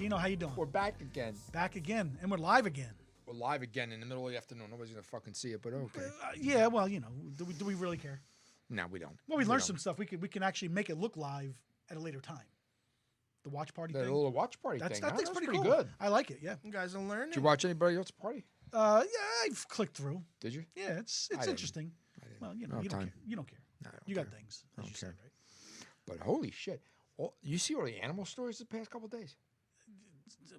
Dino, how you doing? We're back again. Back again, and we're live again. We're live again in the middle of the afternoon. Nobody's going to fucking see it, but okay. Yeah, well, you know, do we really care? No, we don't. Well, we learned some stuff. We can actually make it look live at a later time. The watch party The thing. little watch party thing. That thing's pretty cool. good. I like it, yeah. You guys are learning. Did you watch anybody else's party? Yeah, I've clicked through. Did you? Yeah, it's didn't. interesting. I didn't. Well, you know, I don't you have don't time. care. You don't care. No, I don't You care. got things, I as don't you said, care. right? But holy shit. You see all the animal stories the past couple of days?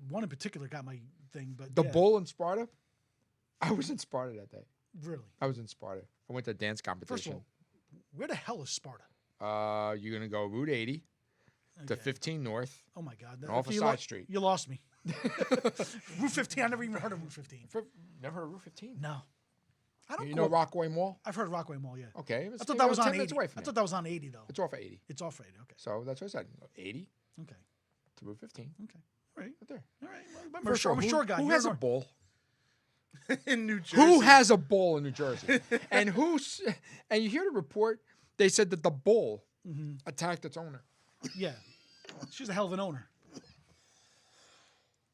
One in particular got my thing, but The yeah, bull in Sparta? I was in Sparta that day. really. I was in Sparta. I went to a dance First of competition. all, where the hell is Sparta? You're going to go Route 80 to Okay. 15 North. Oh my God! And off a You side street. You lost me. Route 15. I never even heard of Route 15. Never heard of Route 15? No, I don't. You know Rockaway Mall? I've heard Rockaway Mall. Yeah. Okay. I thought that was on 10 80. minutes away from I you. thought that was on 80 though. It's off of 80. It's off 80. Okay. So that's what I said. 80 Okay. to Route 15. Okay. All right. Right there. All right. Well, First I'm a of all, short guy. Who You're has a not- bull? in New Jersey? Who has a bull in New Jersey? And and you hear the report, they said that the bull attacked its owner. Yeah. She's a hell of an owner.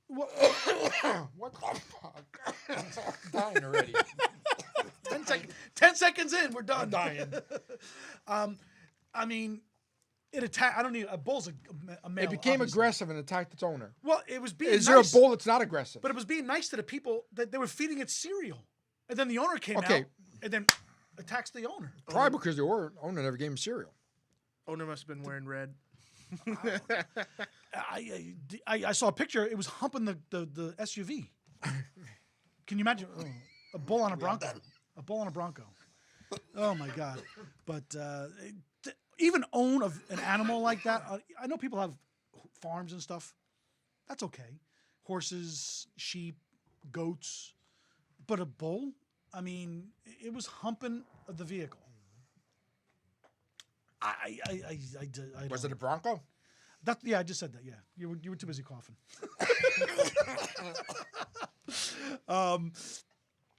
What the fuck? I'm dying already. 10 seconds in, we're done. I'm dying. I mean, it attacked. I don't need a bull's a male. It became obviously. aggressive and attacked its owner. Well, it was being Is nice. there a bull that's not aggressive? But it was being nice to the people that they were feeding it cereal, and then the owner came Okay. out and then attacks the owner. Probably because the owner never gave him cereal. Owner must have been wearing red. I saw a picture. It was humping the SUV. Can you imagine a bull on a Bronco? A bull on a Bronco. Oh my God! But even own an animal like that. I know people have farms and stuff. That's okay. Horses, sheep, goats, but a bull. I mean, it was humping the vehicle. I Was it a Bronco? Yeah, I just said that. Yeah, you were too busy coughing.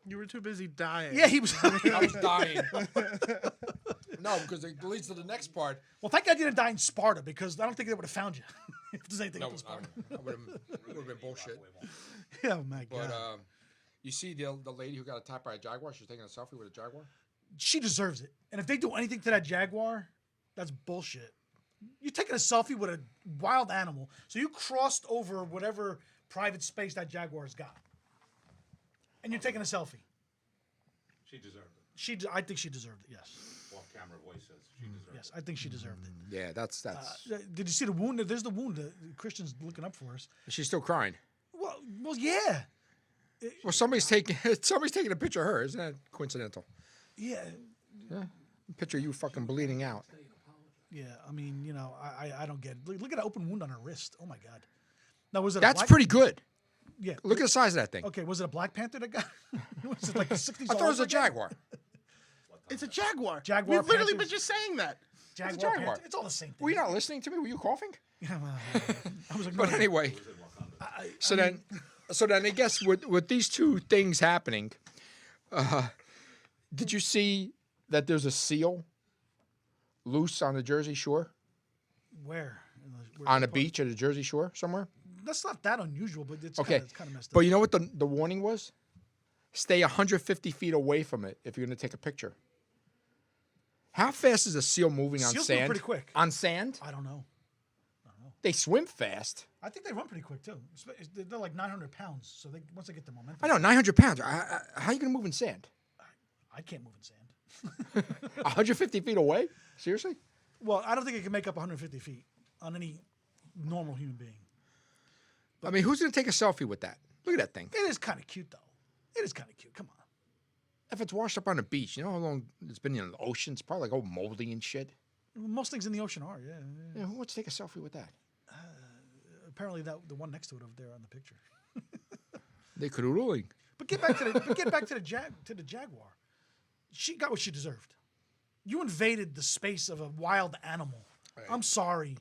You were too busy dying. Yeah, he was. I was dying. No, because it leads to the next part. Well, thank God you didn't die in Sparta, because I don't think they would have found you if there's anything No, up in Sparta. it would have been bullshit. Oh my God. But you see the lady who got attacked by a jaguar? She's taking a selfie with a jaguar. She deserves it. And if they do anything to that jaguar, that's bullshit. You're taking a selfie with a wild animal, so you crossed over whatever private space that jaguar's got, and you're taking a selfie. She deserved it. I think she deserved it. Yes. Off-camera voice says she deserved Yes, I think she deserved it. Yeah, that's. Did you see the wound? There's the wound. The Christian's looking up for us. She's still crying. Well, yeah. Well, somebody's taking a picture of her. Isn't that coincidental? Yeah. A picture of you fucking bleeding out. Yeah, I mean, you know, I don't get it. Look at that open wound on her wrist. Oh my God. Now was it? That's pretty good. Yeah. Look at the size of that thing. Okay, was it a Black Panther that got? Was it like the 60s? I thought it was a jaguar. It's a jaguar. Jaguar We've literally Panthers. been just saying that. Jaguar. jaguar. Panther. It's all the same thing. Were you not listening to me? Were you coughing? Yeah, well, I was like, But anyway, so then I guess with these two things happening, did you see that there's a seal loose on the Jersey Shore? where? On a beach at the Jersey Shore somewhere? That's not that unusual, but it's Okay. kind of messed up. But you know what the warning was? Stay 150 feet away from it if you're going to take a picture. How fast is a seal moving on Seals move sand? pretty quick. On sand? I don't know. They swim fast. I think they run pretty quick too. They're like 900 pounds, so once they get the momentum. I know, 900 pounds. How are you going to move in sand? I can't move in sand. 150 feet away? Seriously? Well, I don't think it can make up 150 feet on any normal human being. I mean, who's going to take a selfie with that? Look at that thing. It is kind of cute, though. It is kind of cute. Come on. If it's washed up on the beach, you know how long it's been in the ocean? It's probably like all moldy and shit. Most things in the ocean are, yeah. Yeah, who wants to take a selfie with that? Apparently, the one next to it over there on the picture. They could have ruling. But get back to the jaguar. She got what she deserved. You invaded the space of a wild animal. Right. I'm sorry.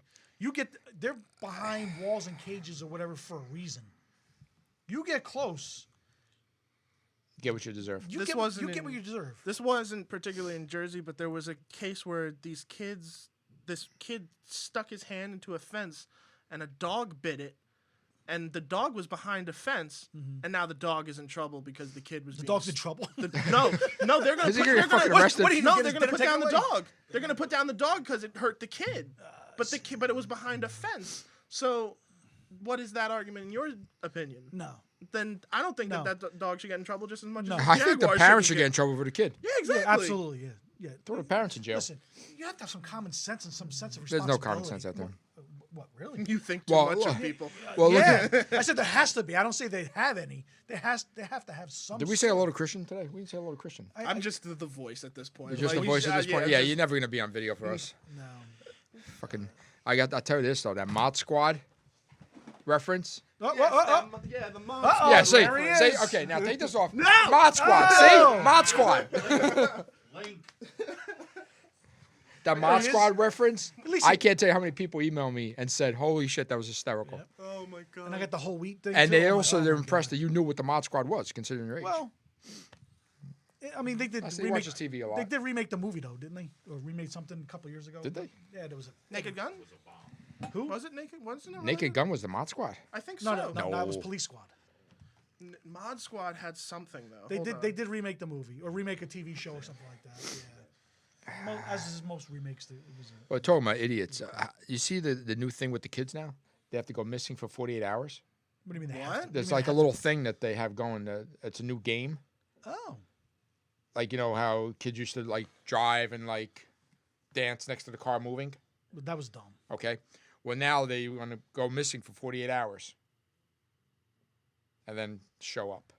They're behind walls and cages or whatever for a reason. You get close. Get what you deserve. You get what you deserve. This wasn't particularly in Jersey, but there was a case where this kid stuck his hand into a fence, and a dog bit it, and the dog was behind a fence, and now the dog is in trouble because the kid was. The dog's in trouble. No, they're gonna. Is he Put, gonna they're get fucking gonna, arrested? What are you no, gonna they're get gonna his put dinner down the taken away? dog. They're gonna put down the dog because it hurt the kid. But it was behind a fence. So, what is that argument in your opinion? No. Then I don't think No. that dog should get in trouble just as much No. as I think the Jaguar parents should shouldn't get in trouble for the kid. Yeah, exactly. Yeah, absolutely. Yeah. Throw the parents in jail. Listen, you have to have some common sense and some sense of There's responsibility. no common sense out there. What really? You think too Well, much well, of people. Well, look Yeah, at. I said there has to be. I don't say they have any. They have to have some. Did we say hello to Christian today? We didn't say hello to Christian. I'm just the voice at this point. You're just the Like, voice at this point. Yeah, just- you're never gonna be on video for us. No. Fucking. I'll tell you this though. That Mod Squad reference. Oh, Yeah, the mom. Uh-oh. Yeah, see, there he see. is. Okay, now take this off. No! Mod Squad. Oh! See, Mod Squad. Link. That Mod he is. Squad reference. least I he- can't tell you how many people emailed me and said, "Holy shit, that was hysterical." Yep. Oh my god. And I got the whole wheat thing. And too. they Oh my- also oh they're my impressed God. that you knew what the Mod Squad was, considering your age. Well, I mean, they did. I see he watches TV a lot. They did remake the movie though, didn't they? Or remade something a couple years ago. Did they? Yeah, there was a Naked Gun? who? Was it Naked? Wasn't it? Naked Gun was the Mod Squad. I think No, so. no, that was No. Police Squad. Mod Squad had something though. They Hold did. on. They did remake the movie or remake a TV show or something like that. Yeah. As is most remakes, it was. Well, talking about idiots, you see the new thing with the kids now? They have to go missing for 48 hours. What do you mean? They What? have to? There's You mean like they a have little thing that they have going. It's a new game. to- Oh. Like, you know how kids used to like drive and like dance next to the car moving? But that was dumb. Okay. Well, now they want to go missing for 48 hours and then show up.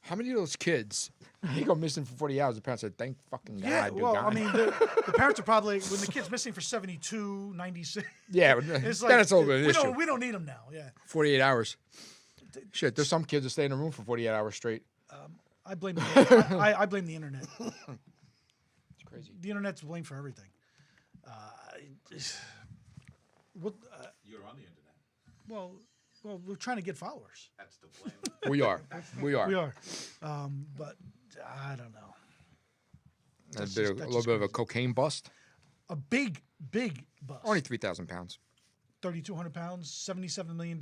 How many of those kids, they go missing for 40 hours, the parents said, thank fucking God, Yeah, dude, well, God. I mean, the parents are probably when the kid's missing for 72, 96. yeah, It's then it's over an we issue. we don't need them now. Yeah, 48 hours. Shit, there's some kids that stay in a room for 48 hours straight. I blame. I blame the internet. It's crazy. The internet's to blame for everything. What? You're on the internet. Well, we're trying to get followers. That's the blame. We are. We are. We are, but I don't know. A That's little just bit of a cocaine bust. A big bus. Only 3,000 pounds. 3,200 pounds, $77 million.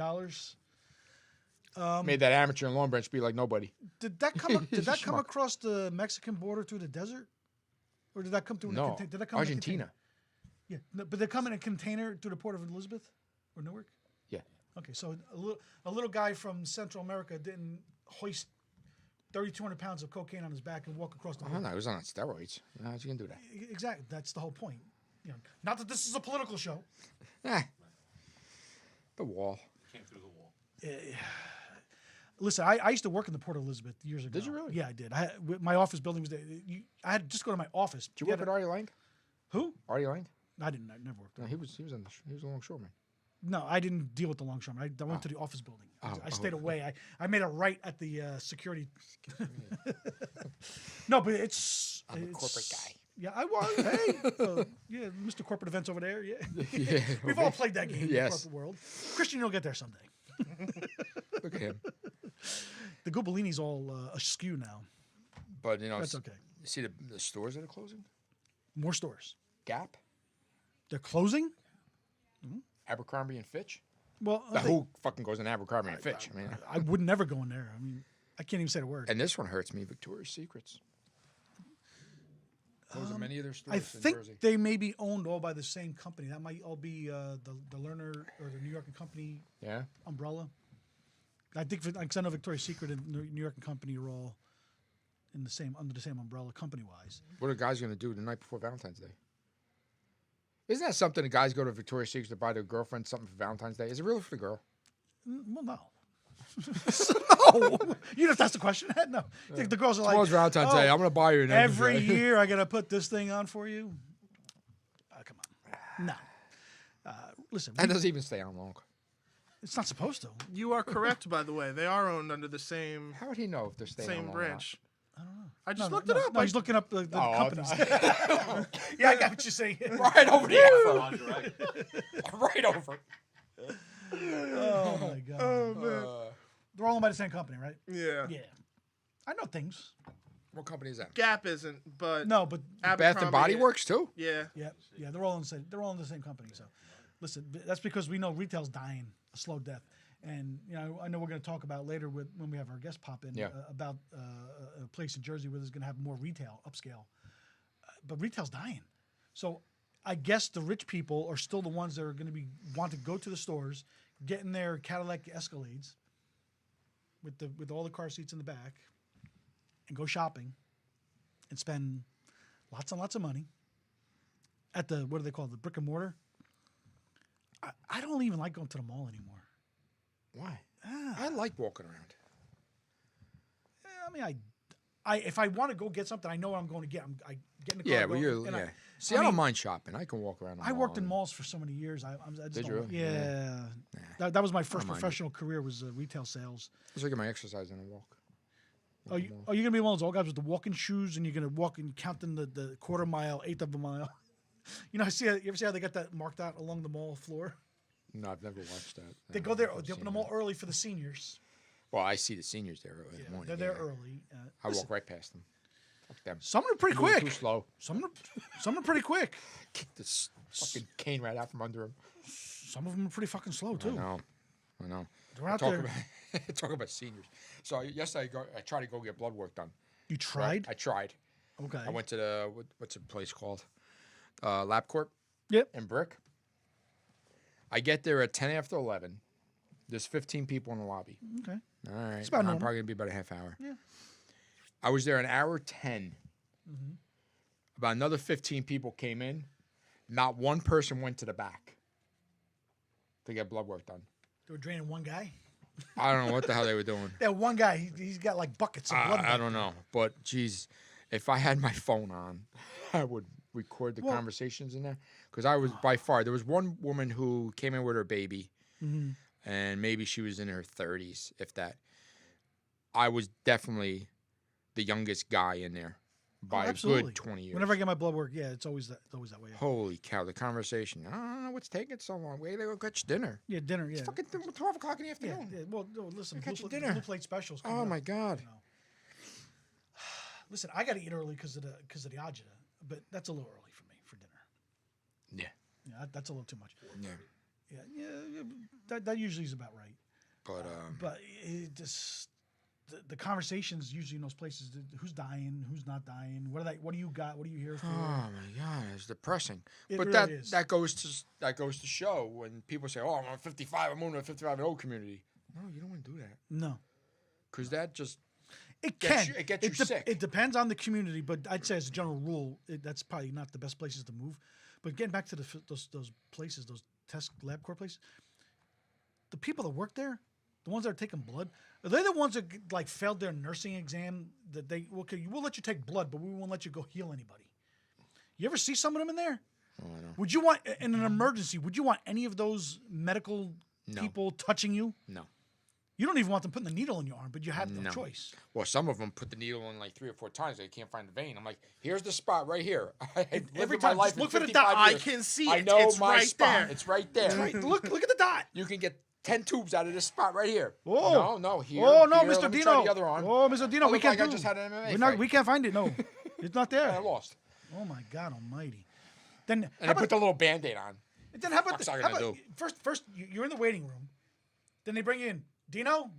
Made that amateur in Long Branch be like nobody. Did that come? Did that come Schmuck. across the Mexican border through the desert, or did that come through? No, Did that come Argentina. In a container? Yeah, no, but they come in a container through the port of Elizabeth or Newark. Yeah. Okay, so a little guy from Central America didn't hoist 3,200 pounds of cocaine on his back and walk across the Oh, border. no, he was on steroids. How's he going to do that? Exactly. That's the whole point. You know, not that this is a political show. The wall. Came through the wall. Listen, I used to work in the Port of Elizabeth years ago. Did you really? Yeah, I did. My office building was there. I had to just go to my office. Did you work with Artie Lang? Who? Artie Lang? I didn't. I never worked No, there. he was a longshoreman. No, I didn't deal with the longshoreman. I went to the office building. I stayed away. I made a right at the security. No, but it's. I'm a corporate guy. Yeah, I was. Hey, yeah, Mr. Corporate Events over there. Yeah, Yeah, we've all played that game in the Yes. corporate world. Christian, you'll get there someday. Look at him. The Gobellini's all askew now. But, you know, That's okay. you see the stores that are closing? More stores. Gap, They're closing. Abercrombie and Fitch. Well, Now, who fucking goes in Abercrombie and Fitch? I mean, I would never go in there. I mean, I can't even say the word. and this one hurts me. Victoria's Secrets. Those are many of their stores I in think Jersey. they may be owned all by the same company. That might all be the Lerner or the New York and Company Yeah. umbrella. I think because I know Victoria's Secret and New York and Company are all in the same under the same umbrella company wise. What are guys going to do the night before Valentine's Day? Isn't that something the guys go to Victoria's Secret to buy their girlfriend something for Valentine's Day? Is it really for the girl? Well, no. No, you know if that's the question. No, the girls are like, Tomorrow's Valentine's Day. I'm going to buy you an every year I gotta put this thing on for you. Come on, no. Listen, That doesn't even stay on long. it's not supposed to. You are correct, by the way. They are owned under the same How would he know if they're staying on same long or not? branch. I don't know. I just No, looked no, it up. No, he's looking up the Oh, companies. Yeah, I got what you're saying. Right over there. Lingerie. Right over. Oh my god. Oh man. They're all owned by the same company, right? Yeah. Yeah. I know things. What company is that? Gap isn't, but No, but Bath and Body Works too. Yeah. yeah, they're all in the same. They're all in the same company. So, Listen, that's because we know retail's dying a slow death. And I know we're going to talk about later when we have our guest pop in about a place in Jersey where there's going to have more retail, upscale. But retail's dying. So I guess the rich people are still the ones that are going to want to go to the stores, get in their Cadillac Escalades with all the car seats in the back, and go shopping, and spend lots and lots of money at the, what do they call it, the brick and mortar. I don't even like going to the mall anymore. Why? I like walking around. I mean, if I want to go get something, I know what I'm going to get. I get in the car. Yeah, well, See, I don't mind shopping. I can walk around. I worked in malls for so many years. I just Did don't you like- really? Yeah. Nah. That was my first mind professional career was retail sales. Just get my exercise and I walk. Are you going to be one of those old guys with the walking shoes and you're going to walk and counting the quarter mile, eighth of a mile? You ever see how they got that marked out along the mall floor? No, I've never watched that. They go there. They open the mall early for the seniors. Well, I see the seniors there early in the morning. They're there early. I walk right past them. Fuck them. Some are pretty Moving quick. Too slow. Some are pretty quick. Kick this fucking cane right out from under them. Some of them are pretty fucking slow too. I know. They're out talk there. Talk about seniors. So yesterday I tried to go get blood work done. You tried? Right? I tried. Okay. I went to the what's the place called? LabCorp. Yep. In Brick. I get there at 10 after 11. There's 15 people in the lobby. Okay. All right. It's about I'm normal. probably gonna be about a half hour. Yeah. I was there an hour 10. About another 15 people came in. Not one person went to the back to get blood work done. They were draining one guy. I don't know what the hell they were doing. That one guy, he's got like buckets of blood. I don't know. But, geez, if I had my phone on, I would record the conversations in there. Because I was, by far, there was one woman who came in with her baby. And maybe she was in her 30s, if that. I was definitely the youngest guy in there by a good 20 years. Whenever I get my blood work, yeah, it's always that way. Holy cow, the conversation. I don't know what's taking so long. Wait, they go catch dinner. Yeah, dinner, yeah. It's fucking 12 o'clock in the Yeah, afternoon. yeah. Well, no, listen, Catch blue, your dinner. blue plate specials. Oh, coming up, my God. you know. Listen, I got to eat early because of the agita, but that's a little early for me for dinner. Yeah. Yeah, that's a little too much. Yeah. Yeah. That usually is about right. But, it just the conversations usually in those places. Who's dying? Who's not dying? What do you got? What are you here for? oh, my God, it's depressing. It But really is. that goes to show when people say, oh, I'm 55, I'm moving to a 55 and old community. No, you don't want to do that. No. Because that just... It Gets can. you- it gets you sick. It depends on the community, but I'd say as a general rule, that's probably not the best places to move. But getting back to those places, those test LabCorp places, the people that work there, the ones that are taking blood, are they the ones that like failed their nursing exam? That we'll let you take blood, but we won't let you go heal anybody. You ever see some of them in there? Oh, I know. Would you want in an emergency? Would you want any of those medical people touching you? No. You don't even want them putting the needle in your arm, but you have no choice. Well, some of them put the needle in like 3 or 4 times. They can't find the vein. I'm like, here's the spot right here. Every my time, life just in look for the 55 dot. I years. can see I it. know It's my right spot. there. It's right there. Right, look at the dot. You can get 10 tubes out of this spot right here. Oh. No, here. Oh no, here. Mr. Let me Dino. try the other arm. Oh, Mr. Dino, I we look can't like do. I just had an MMA We're fight. we can't find it. No, it's not there. I lost. Oh my God Almighty! Then And I put the little Band-Aid on. then how about fuck's this? I How gonna about, do? first you're in the waiting room. Then they bring you in. Dino,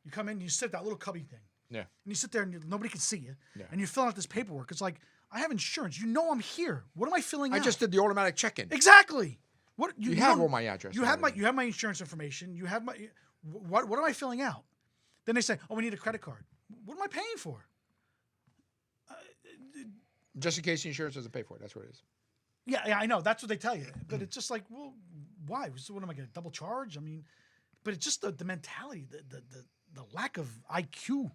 you come in. You sit at that little cubby thing. Yeah. And you sit there and nobody can see you. Yeah. And you're filling out this paperwork. It's like I have insurance. You know I'm here. What am I filling out? I just did the automatic check-in. Exactly. What You have don't- all my address You and have everything. my insurance information. You have my what am I filling out? Then they say, oh, we need a credit card. What am I paying for? Just in case the insurance doesn't pay for it. That's what it is. Yeah, I know. That's what they tell you. But it's just like, well, why? So what am I going to double charge? I mean, but it's just the mentality, the lack of IQ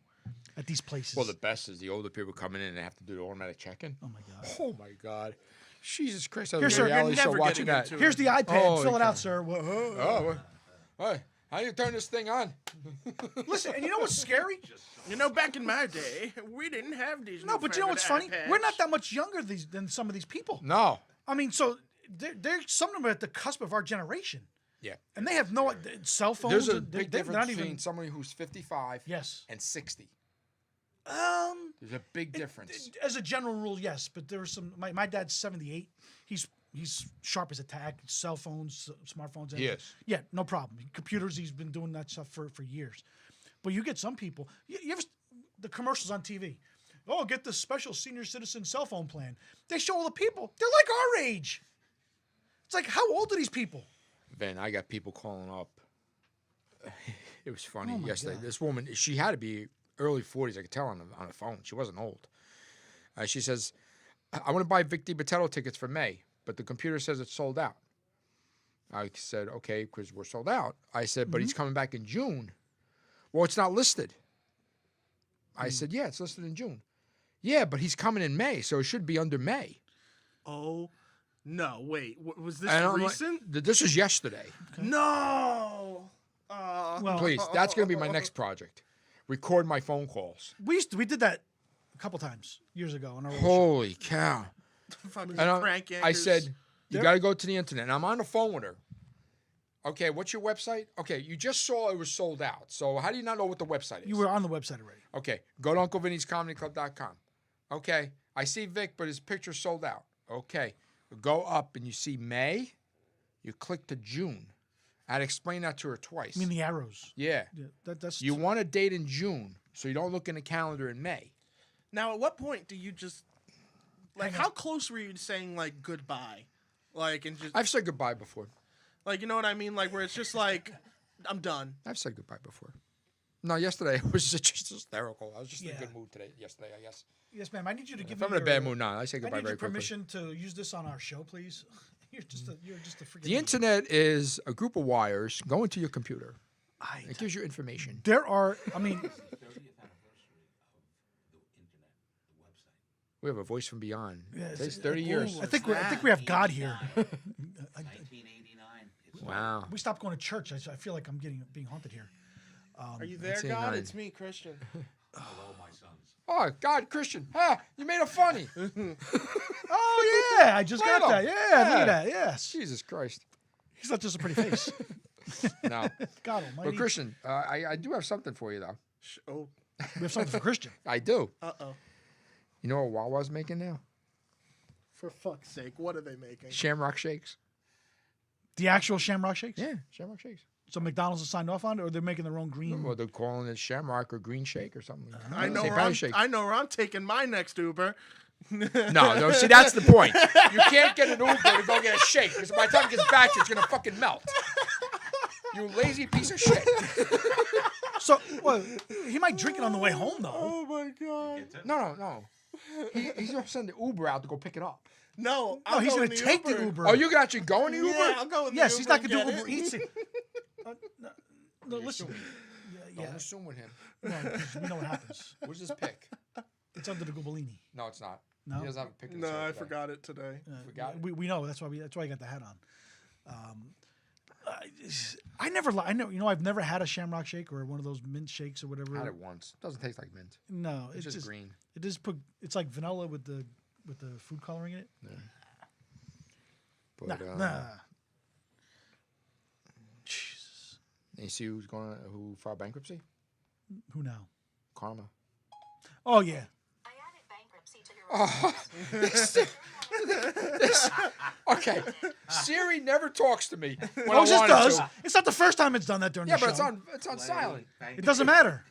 at these places. Well, the best is the older people coming in and they have to do the automatic check-in. Oh, my God. Oh, my God. Jesus Christ. I Here, was sir, a reality you're show never watching getting that. into it. Here's the iPad. Oh, Fill it God. out, sir. Whoa. Oh, hey, how you turn this thing on? Listen, and you know what's scary? You know, back in my day, we didn't have these. No, but you know what's funny? iPads. We're not that much younger than some of these people. No. I mean, so they're some of them are at the cusp of our generation. Yeah. And they have no cell phones. There's a and big they're difference not between even. somebody who's 55 Yes. and 60. Um. There's a big difference. As a general rule, yes, but there was some. My dad's 78. He's He's sharp as a tack. Cell phones, smartphones. Yes. Yeah, no problem. Computers. He's been doing that stuff for years. But you get some people. You ever the commercials on TV? Oh, get the special senior citizen cell phone plan. They show all the people. They're like our age. It's like, how old are these people? Vin, I got people calling up. It was funny Oh my yesterday. God. This woman, she had to be early 40s. I could tell on the phone. She wasn't old. She says, I want to buy Vic DiBattello tickets for May, but the computer says it's sold out. I said, okay, because we're sold out. I said, but he's coming back in June. Well, it's not listed. I said, yeah, it's listed in June. Yeah, but he's coming in May, so it should be under May. Oh, no. Wait. Was this And I'm like, recent? this was yesterday. No. Well, Please, that's going to be my next project. Record my phone calls. we did that a couple times years ago on our old show. Holy cow. Fucking And crank I anchors. said, you Yep. got to go to the internet. And I'm on the phone with her. Okay, what's your website? Okay, you just saw it was sold out. So how do you not know what the website is? You were on the website already. Okay, go to UncleVinny'sComedyClub.com. Okay, I see Vic, but his picture's sold out. Okay, go up and you see May. You click to June. I'd explain that to her twice. I mean the arrows. Yeah. Yeah, that's You want a date in June, so you don't look in the calendar in May. Now, at what point do you just like? Hang How on. close were you to saying like goodbye, like and just I've said goodbye before. like you know what I mean, like where it's just like I'm done. I've said goodbye before. No, yesterday it was just hysterical. I was just in a Yeah. good mood today. Yesterday, I guess. Yes, ma'am. I need you to give If me I'm in a your, bad mood now, I say I goodbye need very your quickly. permission to use this on our show, please. You're just a freaking. The internet is a group of wires going to your computer. I, It gives you information. there are. I mean, 30th anniversary of the internet, the website. We have a voice from beyond. Yeah, It says it's- 30 years. I think we have God here. 1989. It's Wow. We stopped going to church. I feel like I'm being haunted here. Are you there, 1989. God? It's me, Christian. hello, my sons. Oh, God, Christian. Ah, you made it funny. Oh yeah, I just got Right that. on. Yeah, look Yeah. at that. Yes, Jesus Christ. he's not just a pretty face. No. God Almighty. But Christian, I do have something for you, though. Oh, We have something for Christian. I do. uh-oh. You know what Wawa's making now? For fuck's sake, what are they making? Shamrock Shakes. The actual Shamrock Shakes. Yeah, Shamrock Shakes. So McDonald's has signed off on it, or they're making their own green. Well, they're calling it Shamrock or Green Shake or something. I know St. where I'm, Patty's Shake. I know where I'm taking my next Uber. No, see, that's the point. You can't get an Uber to go get a shake because by the time it gets back, it's going to fucking melt. You lazy piece of shit. So, well, he might drink it on the way home, though. Oh my god. No. He's going to send the Uber out to go pick it up. No, No, he's going to take the Uber. Oh, you can actually go in the Uber? Yeah, I'll go with Yes, the he's Uber not going to and do get Uber it. Eats. No, listen. Yeah, Don't assume with him. no, 'cause we know what happens. Where's his pick? It's under the Gubellini. No, it's not. No? He doesn't have a pick. in his No, hair I today. forgot it today. Forgot it? We know that's why I got the hat on. I never I know I've never had a Shamrock Shake or one of those mint shakes or whatever. Had it once. Doesn't taste like mint. No, It's just green. It is it's like vanilla with the food coloring in it. But, Nah. Jesus. You see who filed bankruptcy? Who now? Karma. Oh yeah. I added bankruptcy to your Okay. Siri never talks to me when Oh, I it just want does. to. It's not the first time it's done that during Yeah, the but show. it's on silent. It doesn't matter.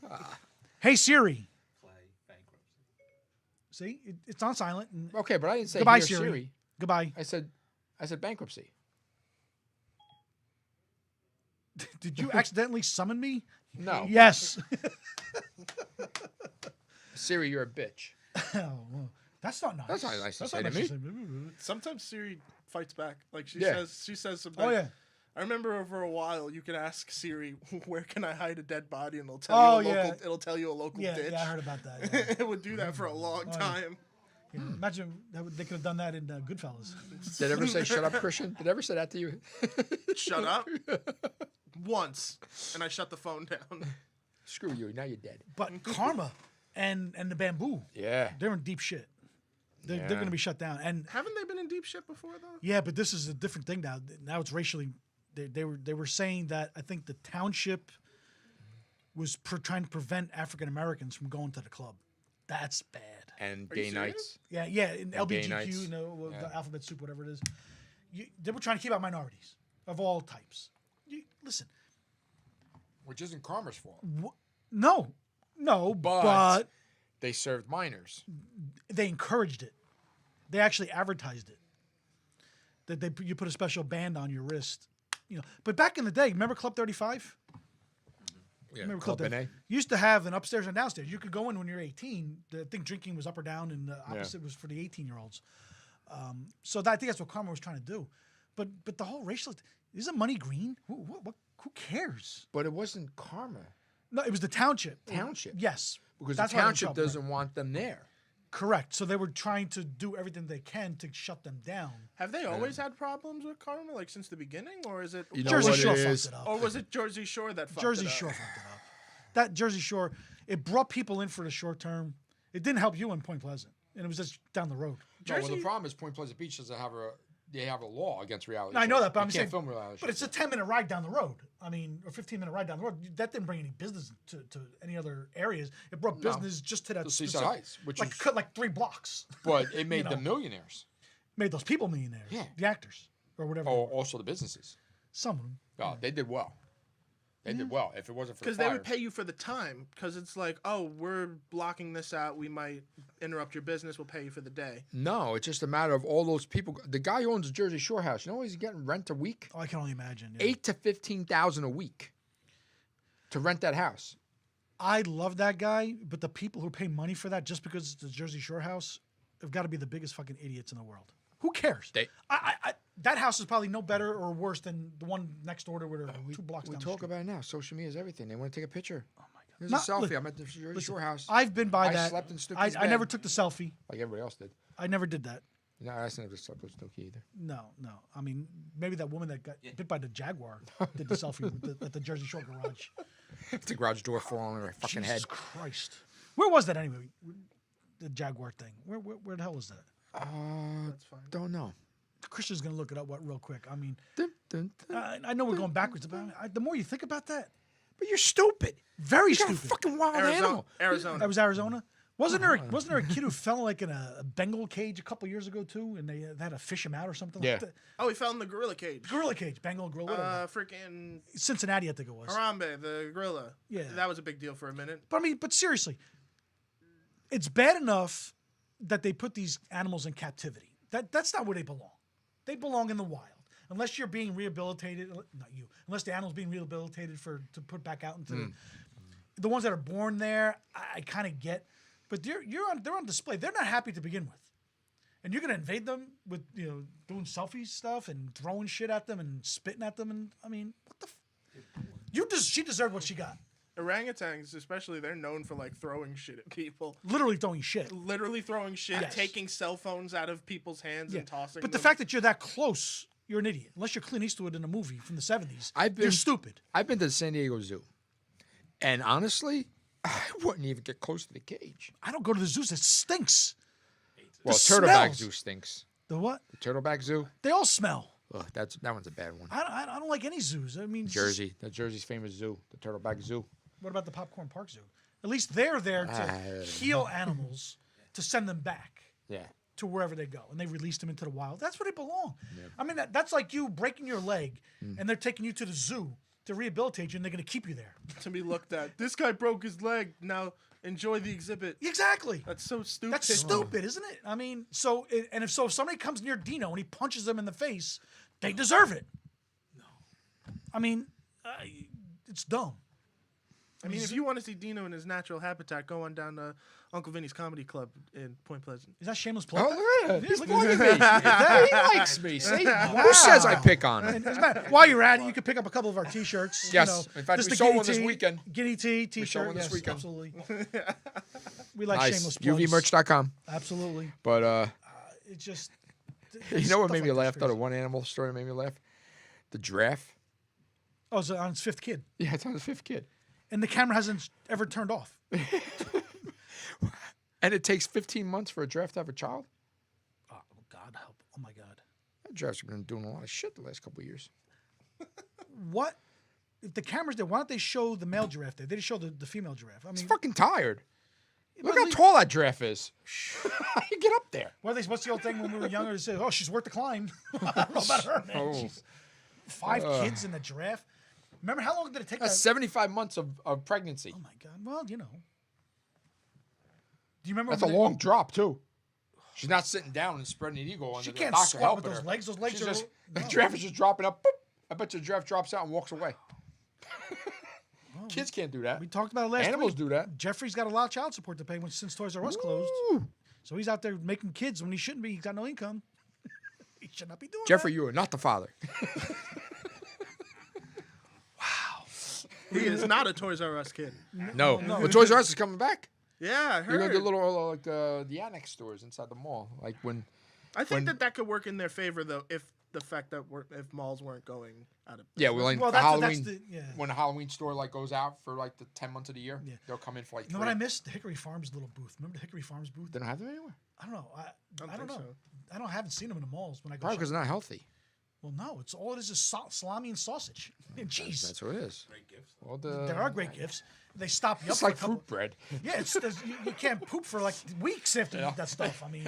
Hey Siri. Play bankruptcy. See, it's on silent. And Okay, but I didn't say goodbye, here, Siri. Siri. Goodbye. I said bankruptcy. Did you accidentally summon me? No. Yes. Siri, you're a bitch. Oh, well, that's not nice. That's not nice to say not to nice me. Sometimes Siri fights back. Like she Yeah. says something. Oh yeah. I remember over a while you could ask Siri, "Where can I hide a dead body?" and it'll tell Oh, you a yeah. local. It'll tell you a local Yeah, ditch. yeah, I heard about that. Yeah. It would do that for a long Oh, yeah. time. Yeah, imagine they could have done that in Goodfellas. Did I ever say shut up, Christian? Did I ever say that to you? Shut up. Once, and I shut the phone down. Screw you. Now you're dead. But Karma and the Bamboo, Yeah. they're in deep shit. They're Yeah. going to be shut down. And Haven't they been in deep shit before though? yeah, but this is a different thing now. Now it's racially. They were saying that I think the township was trying to prevent African Americans from going to the club. That's bad. And Are you gay serious? nights. Yeah, in And gay LBGQ, nights. you know, Yeah. the alphabet soup, whatever it is. They were trying to keep out minorities of all types. Listen, Which isn't Karma's fault. no, but They served minors. they encouraged it. They actually advertised it. That you put a special band on your wrist, But back in the day, remember Club 35? Yeah, Remember Club Club NA? You used to have an upstairs and downstairs. You could go in when you're 18. I think drinking was up or down, and the opposite was for the 18-year-olds. So I think that's what Karma was trying to do. But the whole racial, isn't money green? Who cares? But it wasn't Karma. No, it was the township. Township. Yes. Because That's the why they're in township trouble, doesn't want them there. Correct. So they were trying to do everything they can to shut them down. Have they always had problems with Karma, like since the beginning, or is it? You know Jersey what Shore it fucked is? it up. Or was it Jersey Shore that fucked Jersey it up? Shore fucked it up. That Jersey Shore, it brought people in for the short term. It didn't help you in Point Pleasant, and it was just down the road. No, well, the Jersey- problem is Point Pleasant Beach doesn't have they have a law against reality. I know shows. that, but You I'm can't saying, film reality but it's shows. a 10-minute ride down the road. I mean, or 15-minute ride down the road. That didn't bring any business to any other areas. It brought business just to that To Seaside specific- Heights, which like is- cut like 3 blocks. But it made know. them millionaires. Made those people millionaires. Yeah. The actors or whatever. Oh, also the businesses. Some of them. Oh, they did well. They did well. If it wasn't for the Because they would fire. pay you for the time. Because it's like, oh, we're blocking this out. We might interrupt your business. We'll pay you for the day. No, it's just a matter of all those people. The guy who owns the Jersey Shore house, you know, he's getting rent a week, Oh, I can only imagine. Yeah. 8 to 15,000 a week to rent that house. I love that guy, but the people who pay money for that just because it's the Jersey Shore house have got to be the biggest fucking idiots in the world. Who cares? That house is probably no better or worse than the one next door to where they're 2 blocks We down talk the street. about it now. Social media is everything. They want to take a picture. Oh my god! Here's Not- a selfie. look, I'm at the Jersey listen, Shore house. I've been by I that. slept in Snooki's I never bed. took the selfie. Like everybody else did. I never did that. No, I never slept with Snooki either. No. I mean, maybe that woman that got bit by the jaguar did the selfie at the Jersey Shore garage. The garage door falling on her fucking Jesus head. Christ! Where was that anyway? The jaguar thing. Where the hell was that? That's fine. Don't know. Christian's gonna look it up real quick. I mean, Dun, dun, dun. I know we're going backwards, but the more you think about that, But you're stupid. very You got a stupid. fucking wild Arizona. animal. Arizona. That was Arizona. Wasn't there a kid who fell like in a Bengal cage a couple years ago too, and they had to fish him out or something? Yeah. Like that? Oh, he fell in the gorilla cage. Gorilla cage, Bengal gorilla. whatever. Freaking Cincinnati, I think it was. Harambe, the gorilla. Yeah. That was a big deal for a minute. But seriously, it's bad enough that they put these animals in captivity. That's not where they belong. They belong in the wild. Unless you're being rehabilitated, not you. Unless the animal's being rehabilitated to put back out into the ones that are born there. I kind of get, but they're on display. They're not happy to begin with, and you're gonna invade them with doing selfie stuff and throwing shit at them and spitting at them. And I mean, what the? She deserved what she got. Orangutans, especially, they're known for like throwing shit at people. Literally throwing shit. Literally throwing shit, Yes. taking cell phones out of people's hands and tossing But them. the fact that you're that close, you're an idiot. Unless you're Clint Eastwood in a movie from the 70s, you're stupid. I've been to the San Diego Zoo, and honestly, I wouldn't even get close to the cage. I don't go to the zoos. It stinks. Well, The Turtleback smells. Zoo stinks. The what? The Turtleback Zoo, They all smell. ugh, that one's a bad one. I don't like any zoos. I mean, it's just- Jersey, the Jersey's famous zoo, the Turtleback Zoo. what about the Popcorn Park Zoo? At least they're there to heal animals, to send them back Yeah. to wherever they go, and they release them into the wild. That's where they belong. I mean, that's like you breaking your leg, and they're taking you to the zoo to rehabilitate you, and they're going to keep you there. to be looked at. This guy broke his leg. Now enjoy the exhibit. Exactly. That's so stupid. That's stupid, isn't it? I mean, if somebody comes near Dino and he punches them in the face, they deserve it. No. I mean, it's dumb. I mean, if you want to see Dino in his natural habitat, go on down to Uncle Vinny's Comedy Club in Point Pleasant. Is that shameless plug? Oh, look at He's it. Look at me. He likes me. See? Wow. Who says I pick on him? As a matter- while you're at it, you can pick up a couple of our T-shirts. Yes. In fact, just we the sold Guinea one this Tea- weekend. Guinea Tea T-shirt. sold one this yes, weekend. absolutely. We like Nice. shameless plugs. UVmerch.com. Absolutely. But It's just. you know what stuff made me like laugh? this Though the crazy. one animal story that made me laugh. The giraffe. Oh, it's on its 5th kid, Yeah, it's on the 5th kid. and the camera hasn't ever turned off. And it takes 15 months for a giraffe to have a child. Oh God help! Oh my God. That giraffe's been doing a lot of shit the last couple of years. What? If the camera's there, why don't they show the male giraffe there? They just show the female giraffe. I It's mean, fucking tired. Look how tall that giraffe is. How you get up there? What's the old thing when we were younger? They say, "Oh, she's worth the climb." I don't know about her, man. Oh. She's 5 kids and a giraffe. Remember how long did it take? That's 75 months of pregnancy. Oh my God! Well, Do you remember? That's a when long drop too. She's not sitting down and spreading an eagle. She And can't the doctor squat helping with those her. legs. Those legs She's are. just, No. the giraffe is just dropping up. Boop. I bet the giraffe drops out and walks away. Kids can't do that. We talked about it last Animals week. do that. Jeffrey's got a lot of child support to pay since Toys R Us closed. Ooh. So he's out there making kids when he shouldn't be. He's got no income. He should not be doing Jeffrey, that. you are not the father. He is not a Toys R Us kid. No. But Toys R Us is coming back. Yeah, I You're gonna heard. do little like the annex stores inside the mall, like when. I think when- that could work in their favor though, if the fact that if malls weren't going out of. Yeah, well, like Well, the that's Halloween. yeah. When a Halloween store like goes out for like the 10 months of the year, Yeah. they'll come in for like You know 3. what I missed? The Hickory Farms little booth. Remember the Hickory Farms booth? They don't have them anywhere. I don't know. I don't know. think so. I haven't seen them in the malls when I go. Probably because shopping. they're not healthy. Well, no. It's all it is salami and sausage and cheese. That's what it is. Great gifts. Well, There are great gifts. They stop you up It's for like a couple. fruit bread. Yeah, you can't poop for like weeks after you eat that stuff. I mean,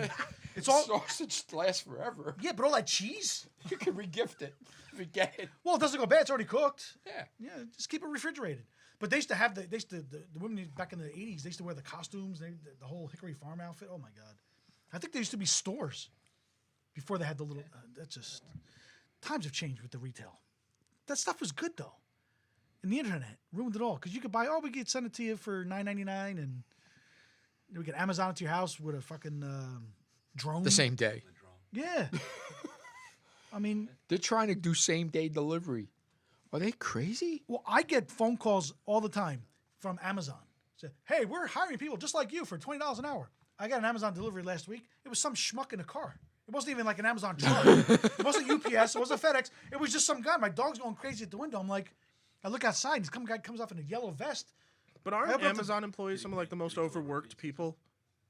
it's all. Sausage lasts forever. Yeah, but all that cheese. You can regift it. Forget it. Well, it doesn't go bad. It's already cooked. Yeah. Yeah, just keep it refrigerated. But they used to have the women back in the 80s. They used to wear the costumes. The whole Hickory Farm outfit. Oh my God, I think there used to be stores before they had the little. That's just times have changed with the retail. That stuff was good though. And the internet ruined it all because you could buy. Oh, we could send it to you for $9.99, and we could Amazon it to your house with a fucking drone. The same day. Yeah. I mean, They're trying to do same day delivery. Are they crazy? well, I get phone calls all the time from Amazon. Say, hey, we're hiring people just like you for $20 an hour. I got an Amazon delivery last week. It was some schmuck in a car. It wasn't even like an Amazon truck. It wasn't UPS. It wasn't FedEx. It was just some guy. My dog's going crazy at the window. I'm like, I look outside, and some guy comes off in a yellow vest. But I aren't hope that's Amazon employees some of like the most overworked people?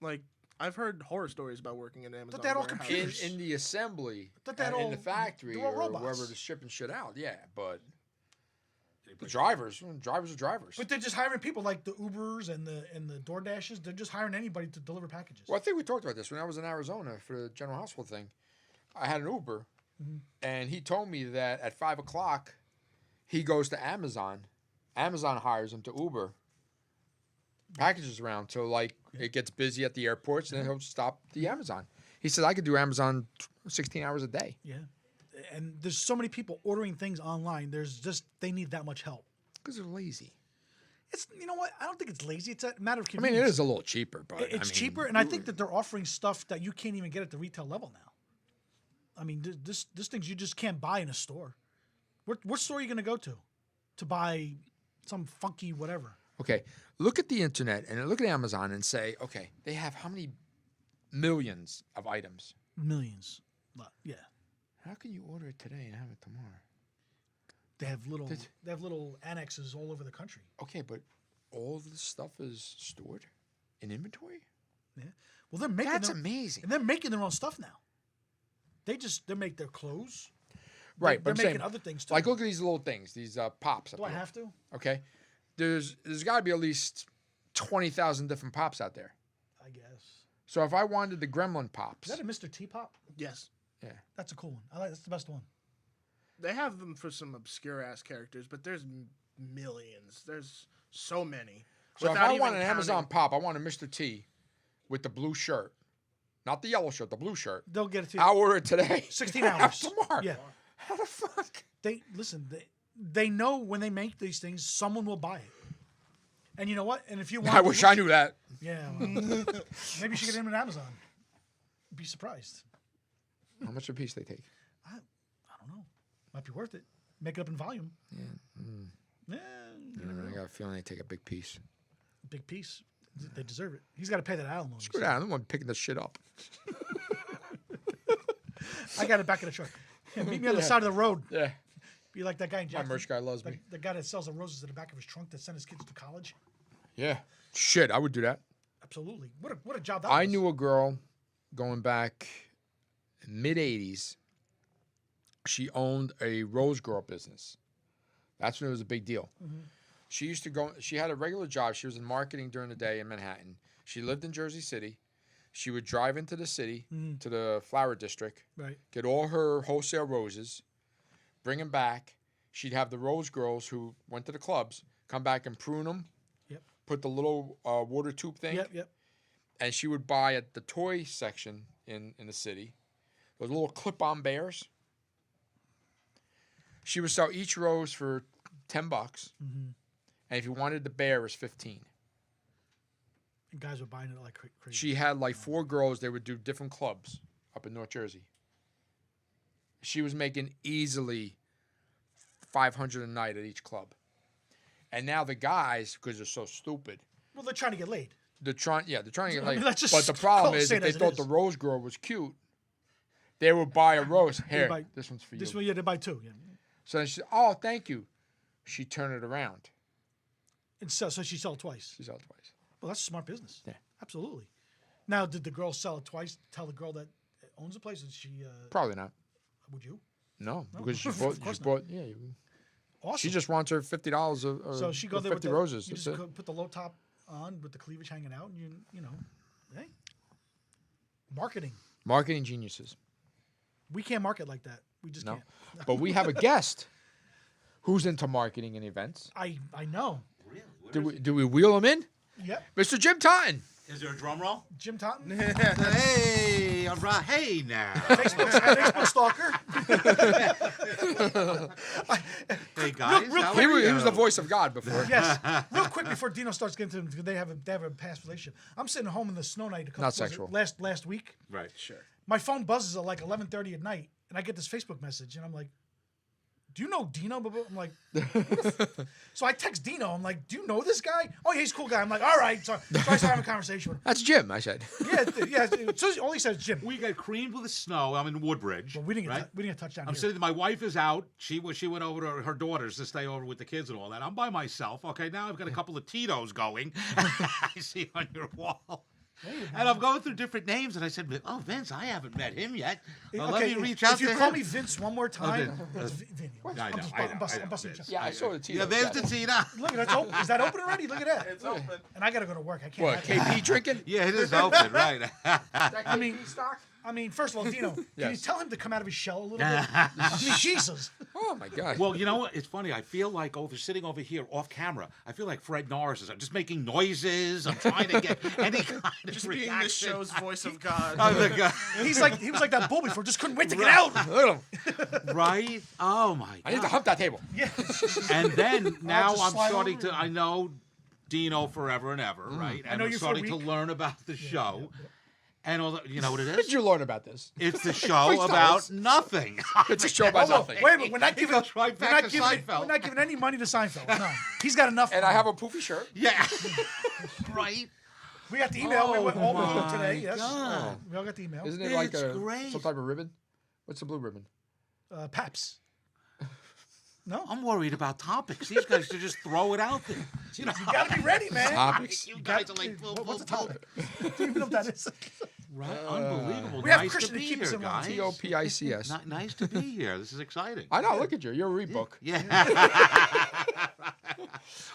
Like I've heard horror stories about working in Amazon. they had all warehouses. computers. In the assembly, But that in all- the factory, they're all or robots. wherever they're shipping shit out. Yeah, but the drivers are drivers. But they're just hiring people like the Ubers and the DoorDashes. They're just hiring anybody to deliver packages. Well, I think we talked about this when I was in Arizona for the General Hospital thing. I had an Uber, and he told me that at 5 o'clock, he goes to Amazon. Amazon hires him to Uber packages around. So, like, it gets busy at the airports, and then he'll stop the Amazon. He said, I could do Amazon 16 hours a day. Yeah. And there's so many people ordering things online. They need that much help. Because they're lazy. It's, you know what? I don't think it's lazy. It's a matter of I mean, convenience. it is a little cheaper, but It's cheaper, and I think that they're offering stuff that you can't even get at the retail level now. I mean, this things you just can't buy in a store. What store are you going to go to buy some funky whatever? Okay, look at the internet and look at Amazon and say, okay, they have how many millions of items? Millions. Yeah. How can you order it today and have it tomorrow? They have little annexes all over the country. Okay, but all of this stuff is stored in inventory? Yeah. Well, they're making That's their, amazing. and they're making their own stuff now. They make their clothes. Right, They're but I'm making saying, other things too. like, look at these little things, these pops. Do I have to? Okay, there's got to be at least 20,000 different pops out there. I guess. So if I wanted the Gremlin pops, Is that a Mr. T pop? Yes, yeah, That's a cool one. That's the best one. they have them for some obscure ass characters, but there's millions. There's so many. so if Without I even want an counting- Amazon pop, I want a Mr. T with the blue shirt, not the yellow shirt, the blue shirt. They'll get it to you. I'll order it today. 16 Have hours. tomorrow. Yeah. How the fuck? They they know when they make these things, someone will buy it. And you know what? And if you want, I wish I knew that. Yeah. Well, maybe you should get him on Amazon. Be surprised. How much a piece they take? I don't know. Might be worth it. Make it up in volume. Yeah. I got a feeling they take a big piece. Big piece. They deserve it. He's got to pay that alimony. Screw that. I'm the one picking this shit up. I got it back in the truck. Yeah, meet me on the side of the road. Yeah. Be like that guy in My Jackson. merch guy loves me. The guy that sells the roses in the back of his trunk that sent his kids to college. Yeah. Shit, I would do that. Absolutely. What a job that I was. knew a girl going back mid 80s. She owned a rose girl business. That's when it was a big deal. She used to go. She had a regular job. She was in marketing during the day in Manhattan. She lived in Jersey City. She would drive into the city, to the flower district, Right. get all her wholesale roses, bring them back. She'd have the rose girls who went to the clubs come back and prune them. Yep. Put the little water tube thing. Yep. And she would buy at the toy section in the city those little clip-on bears. She would sell each rose for $10, and if you wanted the bear, it was $15. And guys were buying it like crazy. She had like 4 girls. They would do different clubs up in North Jersey. She was making easily $500 a night at each club. And now the guys, because they're so stupid, Well, they're trying to get laid. they're trying to get I like. mean, that's just But the problem call it is, say if it they as it thought is. the rose girl was cute, they would buy a rose. Here, buy- this one's for you. This one, yeah, they buy 2. Yeah. So then she said, "Oh, thank you." She turned it around. And so she sold twice. She sold it twice. Well, that's a smart business. Yeah. Absolutely. Now, did the girl sell it twice? Tell the girl that owns the place? Did she? Probably not. Would you? No, because she Of bought. course She not. bought. Yeah. Awesome. She just wants her $50 or so she go or there 50 with the, roses. You That's just it. go put the low top on with the cleavage hanging out, and you know, hey, marketing. Marketing geniuses. We can't market like that. We just No, can't. but we have a guest who's into marketing and events. I know. Really? What Do we wheel him in, Yep. Mr. Jim Totten? is there a drum roll? Jim Totten, Hey, all right. Hey now. Facebook stalker. Hey guys. real how He are was, he was you? the voice of God before. Yes. Real quick before Dino starts getting to them, because they have a past relationship. I'm sitting home in the snow night. Not sexual. Last week. Right. Sure. My phone buzzes at like 11:30 at night, and I get this Facebook message, and I'm like, "Do you know Dino?" I'm like, so I text Dino. I'm like, "Do you know this guy?" "Oh, yeah, he's a cool guy." I'm like, "All right." So I start having a conversation with him. That's Jim, I said. Yeah. So all he says Jim. We got creamed with the snow. I'm in Woodbridge. But we didn't get right? we didn't get touched down I'm here. sitting. My wife is out. She went over to her daughters to stay over with the kids and all that. I'm by myself. Okay, now I've got a couple of Tito's going. I see on your wall. And I'm going through different names, and I said, "Oh, Vince, I haven't met him yet. Let me reach out if you to call him." me Vince one more time, it's Vinny. I know, I'm busting I your know, chest. Vince. Yeah, I saw the TV. Yeah, there's the Tina. Look, that's open. Is that open already? Look at that. It's open. And I gotta go to work. I can't. What, KP drinking? Yeah, it is open, right? I mean, stock? I mean, first of all, Dino, can you Yes. tell him to come out of his shell a little bit? I mean, Jesus. Oh, my God. Well, you know what? It's funny. I feel like sitting over here off camera. I feel like Fred Norris is. I'm just making noises. I'm trying to get any kind of Just being reaction. the show's voice of God. Oh, the guy. He was like that bull before. Just couldn't wait to get out. Look at him. Right? Oh my I need to God. hump that table. Yeah. And then now just I'm slide starting over to. I know Dino forever and ever, right? And know I'm you for a starting to week. learn about the show. And all the, you know what it How did is? you learn about this? It's the show Freestyle. about nothing. It's a show about Oh, nothing. wait a minute. We're not He giving. goes right we're back not to giving. Seinfeld. We're not giving any money to Seinfeld. No, he's got enough. And I have a poofy shirt. Yeah. Right? We got the email. We went all blue my today. Yes. God. We all got the email. Isn't it like It's great. some type of ribbon? What's the blue ribbon? Paps. No. I'm worried about topics. These guys should just throw it out there. You know, You gotta be ready, man. Topics. you guys are like, What's the topic? Do you even know what that is? right? Unbelievable. We have Nice Christian to to be keep us here, in line. guys. Topics. Nice to be here. This is exciting. I know. Look at you. You're a read book. Yeah.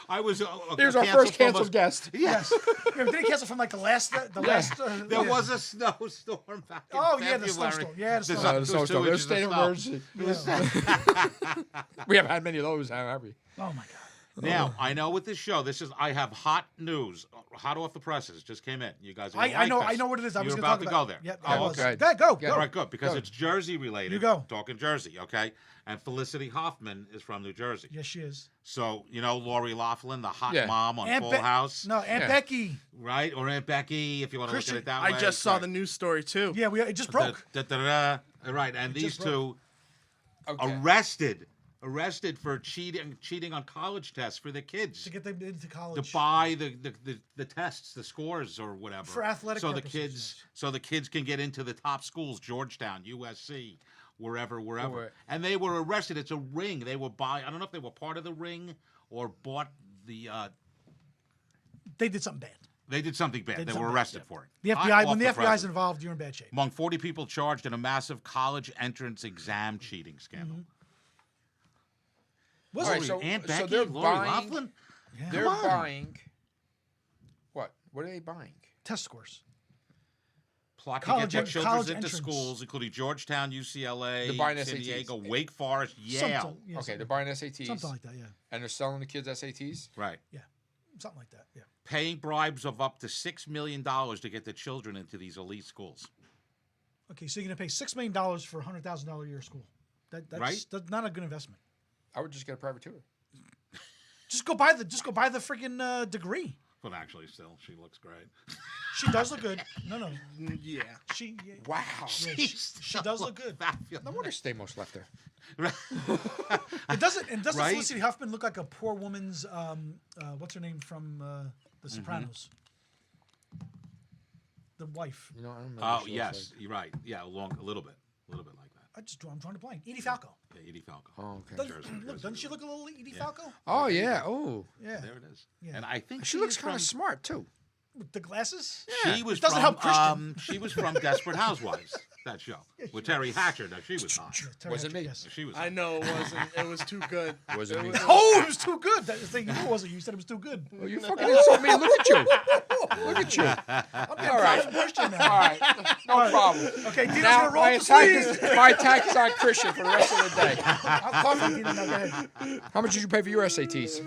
I was. Here's our canceled first from canceled guest. Yes. Did he cancel from like the last? There was a snowstorm back in Oh, February. yeah, the snowstorm. Yeah, the There's snowstorm. The two snowstorm. There's inches state of of snow. emergency. We haven't had many of those, have we? Oh my God. Now I know with this show, I have hot news, hot off the presses. Just came in. You guys. Are gonna I know. like I this. know what it is. I was You're gonna about talk to go about there. Yep. Oh, I was. okay. Go. Go. All right, good, because Go. it's Jersey related. You go. Talking Jersey, okay? And Felicity Hoffman is from New Jersey. Yes, she is. So, you know Lori Laughlin, the hot Yeah. mom on Aunt Full Be- House, No, Aunt Yeah. Becky. right? Or Aunt Becky, if you want to look at Christian, it that way. I just saw right. the news story too. Yeah, it just broke. Right, and these just broke. two Okay. arrested for cheating on college tests for the kids. To get them into college. To buy the tests, the scores or whatever. For athletic so purposes, the kids can get into the top schools, Georgetown, USC, wherever. Right. And they were arrested. It's a ring. They were I don't know if they were part of the ring or bought the They did something bad. they did something bad. They did They were something arrested bad, for it. The Hot FBI. off When the the FBI's presses. involved, you're in bad shape. Among 40 people charged in a massive college entrance exam cheating scandal. Was All it? right, so- Aunt so Becky, they're Lori buying- Laughlin? Yeah. They're Come on. buying. What? What are they buying? Test scores. Plot to College get their en- children college into entrance. schools, including Georgetown, UCLA, They're buying San SATs. Diego, Wake Forest, Yale. Something, yeah, Okay, they're buying SATs. something like that. Yeah. And they're selling the kids SATs. Right. Something like that. Yeah. Paying bribes of up to $6 million to get the children into these elite schools. Okay, so you're gonna pay $6 million for a $100,000 a year school. Right. That's not a good investment. I would just get a private tutor. Just go buy the freaking degree. But actually, still, she looks great. She does look good. No. Yeah. She. Yeah, Wow. yeah, she does look good. No wonder Stamos left her. It doesn't. And doesn't Right? Felicity Huffman look like a poor woman's? What's her name from The Sopranos? The wife. You know, I don't remember. Oh, what she looks yes. You're right. Yeah, a little bit like that. I'm trying to blank. Edie Falco. Yeah, Edie Falco. like. Oh, okay. Doesn't she look a little Edie Falco? Oh yeah. Oh, Yeah. There it is. Yeah. And I think she looks is kind of from- smart too. With the glasses. She was It doesn't from, help Christian. she was from Desperate Housewives, that show. With Terry Hatcher. Now, she was hot. Yeah, Terry Wasn't Hatcher, me. yes. She was I hot. know it wasn't. It was too good. Wasn't me. Oh, it was too good. That thing, you know, it wasn't. You said it was too good. Well, you fucking insult me. Look at you. Look at you. I'm getting All right. from Christian now. All right. No problem. Okay, Dino's Now gonna roll my up the attack sleeves. is my attack is on Christian for the rest of the day. I'll call you, Dino. Now go ahead. How much did you pay for your SATs?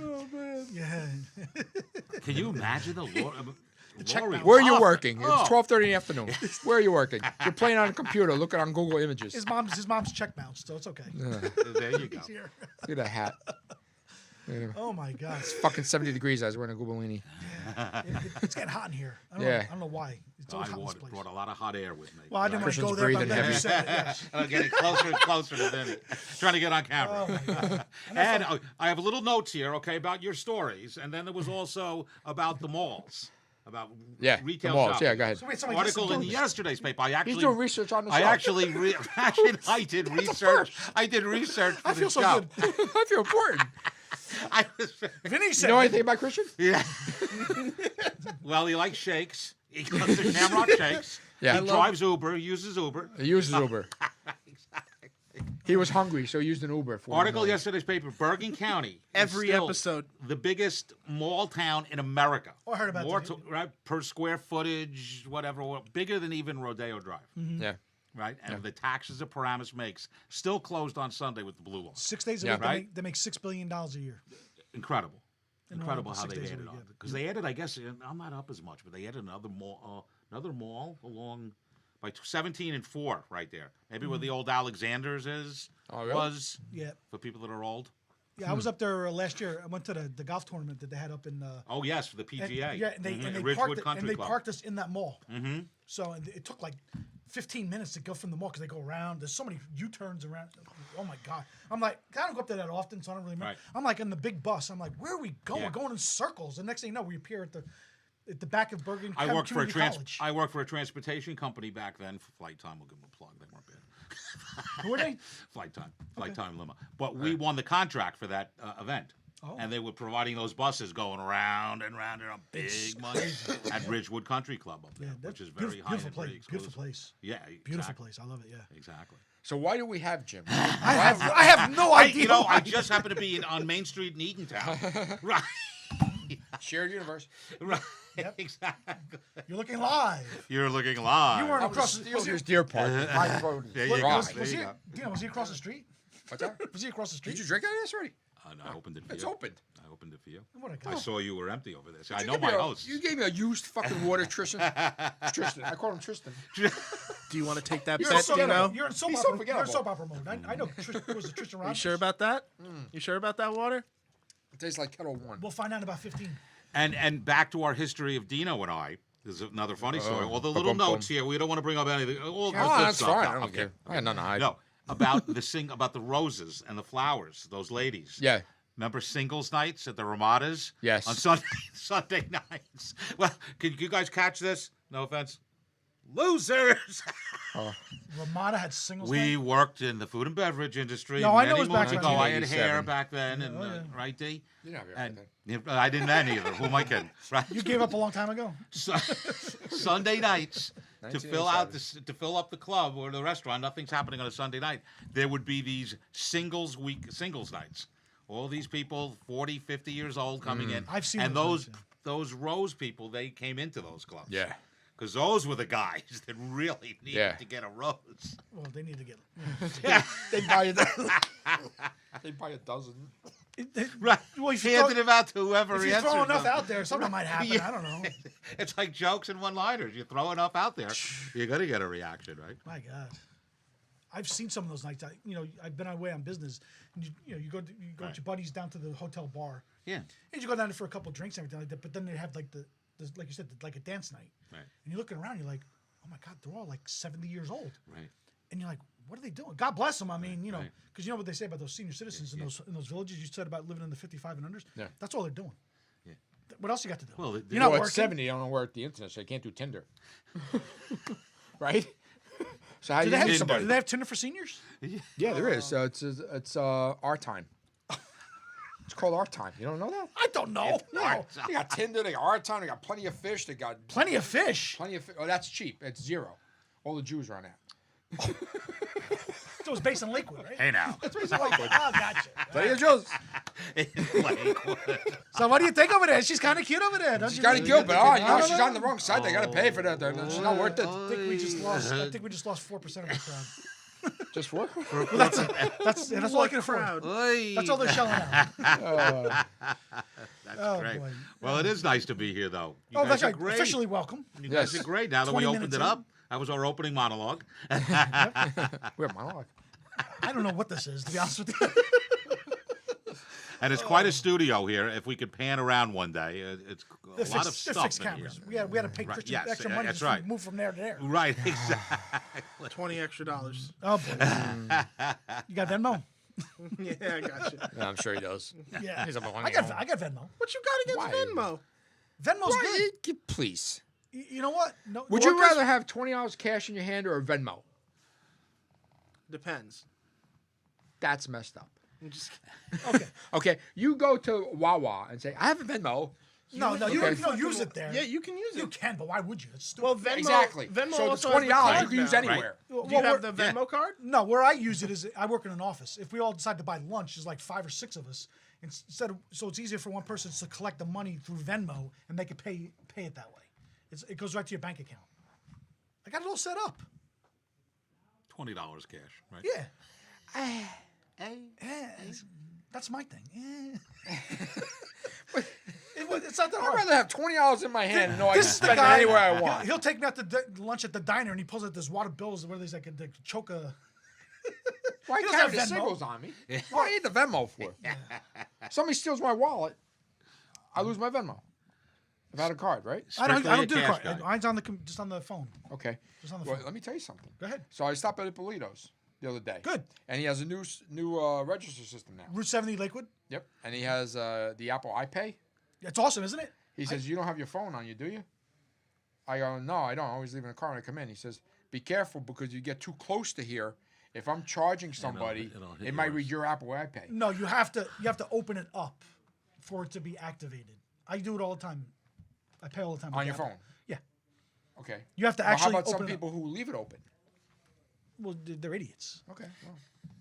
Yeah. Can you imagine the Lori? bounce. Where are you Oh, working? oh. It's 12:30 in the afternoon. Where are you working? You're playing on a computer, looking on Google Images. His mom's check bounced, so it's okay. There you go. He's here. Look at that hat. Oh my God. Fucking 70 degrees. I was wearing a Gubellini. It's getting hot in here. I don't know why. It's always I hot in this place. brought a lot of hot air with me. Well, I didn't want to go Christian's there, but breathing then you heavy. said it. Yes. I'm getting closer and closer to Vinny. Trying to get on camera. Oh my God. And I have a little notes here, okay, about your stories. And then there was also about the malls. About Yeah, retail the malls. shopping. Yeah, go ahead. So wait, somebody just Article in doing this. yesterday's paper. I actually He's doing research on the show. I actually I did research. I did research for I the feel so show. good. I feel important. I was, Vinny You said. know anything about Christian? yeah. Well, he likes shakes. He goes to Shamrock Shakes. Yeah. He drives Uber. He uses Uber. He uses Uber. He was hungry, so he used an Uber. For Article him. yesterday's paper. Bergen County. is Every still episode. The biggest mall town in America. Oh, I heard about More that. right, per square footage, whatever. Bigger than even Rodeo Drive. Yeah. Right? And the taxes that Paramus makes still closed on Sunday with the blue law. 6 days a Yeah. week, Right? they make $6 billion a year. Incredible. In Incredible all how 6 they days a added week, on. yeah. Because they added, I guess, I'm not up as much, but they added another mall along by 17 and 4 right there. Maybe where the old Alexander's Oh, really? was Yeah. for people that are old. Yeah, I was up there last year. I went to the golf tournament that they had up in. Oh, yes, for the And, PGA. yeah, and they, Mhm, and they Ridgewood parked it, Country and they Club. parked us in that mall. Mm-hmm. So it took like 15 minutes to go from the mall because they go around. There's so many U-turns around. Oh my God! I'm like, I don't go up there that often, so I don't really remember. Right. I'm like in the big bus. I'm like, where are we going? Yeah. We're going in circles. The next thing you know, we appear at the back of Bergen I worked for a Community College. I worked for a transportation company back then. For Flight Time, we'll give them a plug. They weren't bad. Who are they? Flight Time limo. But we won the contract for that event. Oh. And they were providing those buses going around and round and big money at Ridgewood Country Club up there, Yeah, which that's is very high beautiful and place. very exclusive. Beautiful place. Yeah, Beautiful exactly. place. I love it. Yeah. Exactly. So why do we have Jim? I have no idea. You know, I why. just happen to be on Main Street in Eatontown. Right. Shared universe. Right. Yep. Exactly. You're looking live. You're looking live. You weren't I was across. steal Was he, his deer park. My road is There you go. dry. was, There was you he, go. Dino, was he across the street? What's that? Was he across the street? Did you drink out of this already? No, I opened it for It's you. opened. I opened it for you. What a I guy. saw you were empty over there. So I You know gave me my a- host. You gave me a used fucking water, Tristan. Tristan. I call him Tristan. Do you want to take that You're, bet, in soap, Dino? you're in soap He's so opera. You're in forgettable. soap opera mode. I know. Was it Tristan You Roberts? sure about that? You sure about that water? It tastes like Kettle One. We'll find out in about 15. And back to our history of Dino and I. There's another funny story. All the little Bum-bum-bum. notes here. We don't want to bring up anything. All the Oh, good that's stuff. fine. No, I don't okay. care. I had nothing to hide. No, about about the roses and the flowers. Those ladies. Yeah. Remember singles nights at the Ramadas? Yes. On Sunday nights. Well, can you guys catch this? No offense. Losers. Ramada had singles. We night? worked in the food and beverage industry. No, I know many it was back moons in ago. I had 1987. hair back then, and Oh, yeah. right, D. You're not here And for that. I didn't then either. Who am I kidding? Right. You gave up a long time ago. Sunday nights to fill out 1987. to fill up the club or the restaurant. Nothing's happening on a Sunday night. There would be these singles nights. All these people, 40, 50 years old, coming in. I've seen and those those nights, those Rose people. They came into those clubs. Yeah. Because those were the guys that really needed Yeah. to get a rose. Well, they need to get. They buy a dozen. Right. Well, if you Handed throw, them out to whoever if he you answers throw enough them. out there, something might happen. Yeah. I don't know. It's like jokes and one-liners. You throw enough out there, you're gonna get a reaction, right? My God, I've seen some of those nights. I've been away on business, and you go with your buddies down to the hotel bar, Yeah. and you go down there for a couple drinks and everything like that. But then they have like the like you said, like a dance night, Right. and you're looking around, you're like, oh my God, they're all like 70 years old, Right. and you're like, what are they doing? God bless them. I mean, right. because you know what they say about those senior citizens in those villages. You said about living in the 55 and unders. Yeah. That's all they're doing. Yeah. What else you got to do? Well, you're not Well, working. at 70, they don't work the internet, so they can't do Tinder. Right? So how Do you they, have, meet do somebody? they have Tinder for seniors? Yeah, there is. It's our time. It's called our time. You don't know that? I don't know. No. They got Tinder. They got our time. They got plenty of fish. They got Plenty of fish. plenty of. Oh, that's cheap. It's zero. All the Jews are on that. So it's based in Lakewood, right? Hey now. Oh, gotcha. Plenty of Jews. So what do you think over there? She's kind of cute over there, don't She's you? got to think? kill, but No, she's on the wrong side. They got to pay for that. She's not worth it. I think we just lost. I think we just lost 4% of the crowd. Just what? That's all I can afford. Crowd. That's all they're shelling out. That's Oh, great. boy. Well, it is nice to be here, though. You Oh, guys that's are right. great. Officially welcome. You guys Yes. are great. Now that we 20 opened minutes it in. up, that was our opening monologue. We're monologue. I don't know what this is, to be honest with you. And it's quite a studio here. If we could pan around one day, it's a They're lot of fixed, they're stuff fixed in cameras. here. We had to pay Right, Christian yes, extra money that's to right. move from there to there. Right, exactly. $20 extra. Oh boy. You got Venmo? Yeah, I got you. Yeah, I'm sure he does. Yeah. He's a I got Venmo. What you got Why? against Venmo? Venmo's good. Please. You know what? No, Would you workers- rather have $20 cash in your hand or a Venmo? Depends. That's messed up. I'm just Okay. Okay, you go to Wawa and say, I have a Venmo. No, you Okay. don't use it there. yeah, you can use You it. can, but why would you? It's stupid. Well, Venmo. Exactly. Venmo so the also $20 has the card you can use now. anywhere. Well, Do you have we're- the Venmo card? No, where I use it is I work in an office. If we all decide to buy lunch, there's like 5 or 6 of us. So it's easier for one person to collect the money through Venmo and they can pay it that way. It goes right to your bank account. I got it all set up. $20 cash, right? Yeah. That's my thing. It's not that I'd hard. rather have $20 in my hand and know I can This is the spend it guy. anywhere I want. He'll take me out to lunch at the diner and he pulls out this wad of bills where there's like a choke a. Why He doesn't carry the have Venmo. singles on me? What do I need the Venmo for? Somebody steals my wallet, I lose my Venmo. If I had a card, right? I don't Strictly a do the cash card. guy. Mine's on just on the phone. Okay. Just on the Well, phone. let me tell you something. Go ahead. So I stopped at Ippolito's the other day. Good. And he has a new register system now. Route 70 Lakewood. Yep. And he has the Apple iPay. It's awesome, isn't it? He says, you don't have your phone on you, do you? I go, no, I don't. I always leave in the car when I come in. He says, be careful because you get too close to here. If I'm charging somebody, it'll hit it might yours. read your Apple iPay. No, you have to open it up for it to be activated. I do it all the time. I pay all the time with On your Apple. phone? Yeah. Okay. You have to Well, actually how about open some it up. people who leave it open? Well, they're idiots. Okay. Well,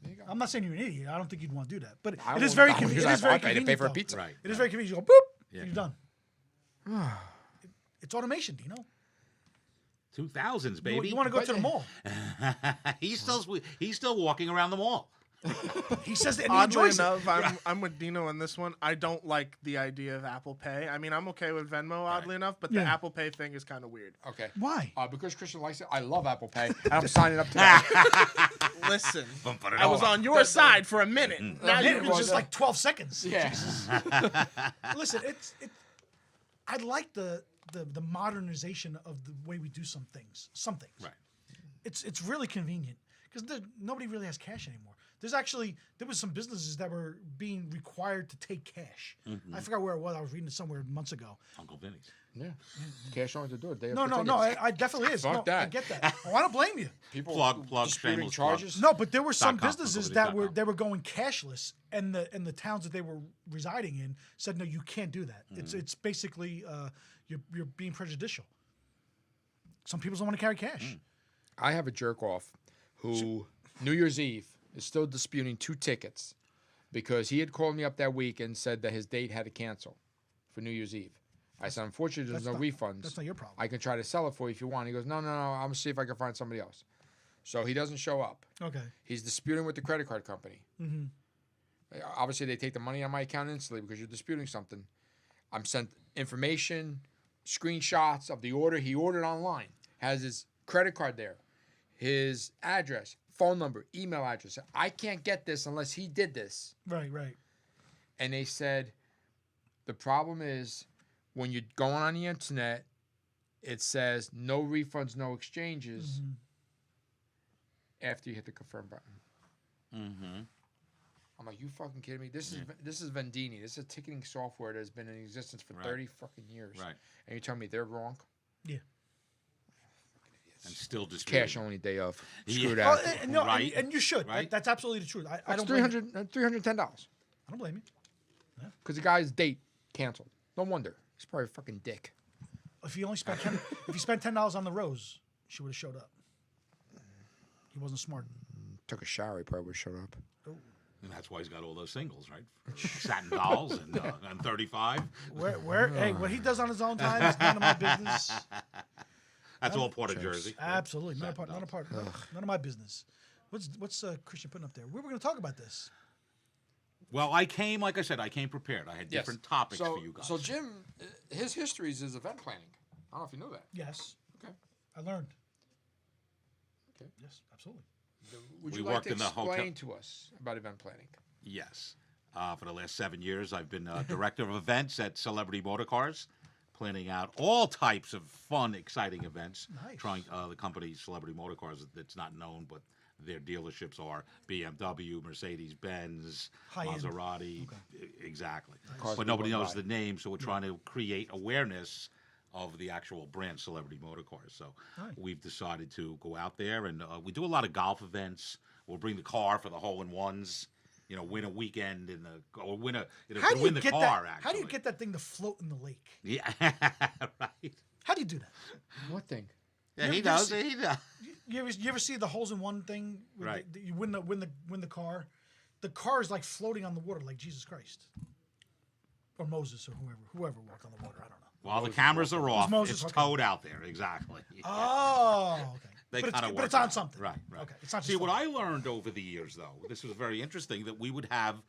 there you go. I'm not saying you're an idiot. I don't think you'd want to do that. But I it is won't- very I won't convenient. use It is Apple very iPay to pay convenient. for a though. pizza. Right. It is very convenient. You go boop. Yeah. And you're done. It's automation, Dino. 2000s, baby. You want to go to the mall? he's still walking around the mall. He says that and he Oddly enjoys it. enough, I'm with Dino on this one. I don't like the idea of Apple Pay. I mean, I'm okay with Venmo, oddly enough, but the Yeah. Apple Pay thing is kind of weird. Okay. Why? Because Christian likes it, I love Apple Pay, and I'm signing up today. Listen, I was on your side for a minute. Now It you was just like 12 seconds. Yeah. Listen, I like the modernization of the way we do some things. Right. It's really convenient because nobody really has cash anymore. There was some businesses that were being required to take cash. I forgot where it was. I was reading it somewhere months ago. Uncle Vinny's. Yeah. Cash on the door. Day No, after no, tickets. I definitely is. Fuck No, I that. get that. I don't blame you. People Plug, disputing shameless charges. plug. No, but there were some .com, businesses Uncle that Vinny's.com. were going cashless, and the towns that they were residing in said no, you can't do that. It's basically you're being prejudicial. Some people don't want to carry cash. I have a jerk off who New Year's Eve is still disputing 2 tickets because he had called me up that week and said that his date had to cancel for New Year's Eve. I said, unfortunately, there's no refunds. That's not your problem. I can try to sell it for you if you want. He goes, no, I'm going to see if I can find somebody else. So he doesn't show up. Okay. He's disputing with the credit card company. Mm-hmm. Obviously, they take the money out of my account instantly because you're disputing something. I'm sent information, screenshots of the order. He ordered online. Has his credit card there, his address, phone number, email address. I can't get this unless he did this. Right. And they said, the problem is when you're going on the internet, it says no refunds, no exchanges after you hit the confirm button. Mm-hmm. I'm like, you fucking kidding me? This is Vendini. This is ticketing software that has been in existence for 30 fucking years. Right. And you tell me they're wrong? Yeah. And still disputing. Cash only day of. Yeah. Screw Well, that. no, Right. and you should. Right. That's absolutely the truth. I That's don't blame you. $310 I don't blame you. because the guy's date canceled. No wonder. He's probably a fucking dick. If you only spent if you spent $10 on the rose, she would have showed up. He wasn't smart. Took a shower, he probably would have showed up. And that's why he's got all those singles, right? Satin Dolls and 35. Hey, what he does on his own time is none of my business. That's all part of Jersey. Absolutely, none Satin of Dolls. none of my business. What's Christian putting up there? We were going to talk about this. Well, I came prepared. I had different topics for you guys. So Jim, his history is event planning. I don't know if you know that. Yes, Okay. I learned. Okay. Yes, absolutely. Would We you like worked to in the hotel- explain to us about event planning? Yes. For the last 7 years, I've been director of events at Celebrity Motorcars, planning out all types of fun, exciting events. Nice. Trying the company Celebrity Motorcars that's not known, but their dealerships are BMW, Mercedes-Benz, High-end. Maserati. Exactly. Cars But we nobody wouldn't knows buy. the name, so we're trying to create awareness of the actual brand Celebrity Motorcars. So Nice. we've decided to go out there, and we do a lot of golf events. We'll bring the car for the hole-in-ones. You know, win a weekend or win a How do you win the get car. that? Actually, How do you get that thing to float in the lake? Yeah, right. How do you do that? What thing? Yeah, You he ever does. see- He does. You ever see the holes in one thing? Where Right. You win the car. The car is like floating on the water, like Jesus Christ, or Moses, or whoever walked on the water. I don't know. While the cameras are off, Moses, it's okay. towed out there. Exactly. Oh, okay. They but kinda it's work on out. something. Right, right. Okay. It's not See, just what floating. I learned over the years, though, this was very interesting, that we would have,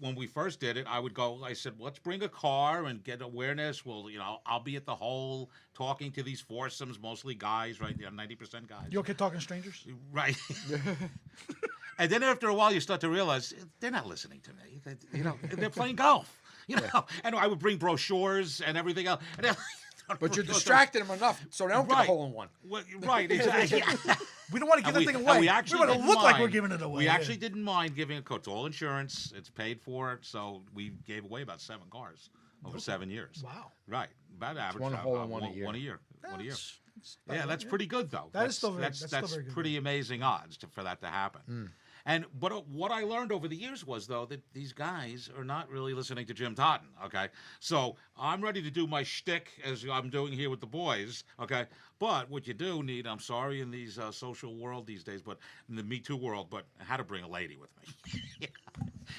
when we first did it, I said, let's bring a car and get awareness. Well, I'll be at the hole talking to these foursomes, mostly guys, right? 90% guys. You okay talking to strangers? Right. And then after a while, you start to realize they're not listening to me. They're playing golf. And I would bring brochures and everything else. And But you're distracting them enough so they don't get a Right. hole in one. Well, right, exactly. We don't want to give And that thing and away. We actually want to didn't look like we're mind- giving it away. We yeah. actually didn't mind giving a car. It's all insurance. It's paid for. So we gave away about 7 cars over 7 years. Wow. Right. About average. one hole in one a year. One a year. One a year. It's Yeah, that's pretty good though. That is still very- that's that's still very good. pretty amazing odds for that to happen. But what I learned over the years was though that these guys are not really listening to Jim Totten. Okay, so I'm ready to do my shtick as I'm doing here with the boys. Okay, but what you do need, I'm sorry, in these social world these days, but in the Me Too world, but I had to bring a lady with me.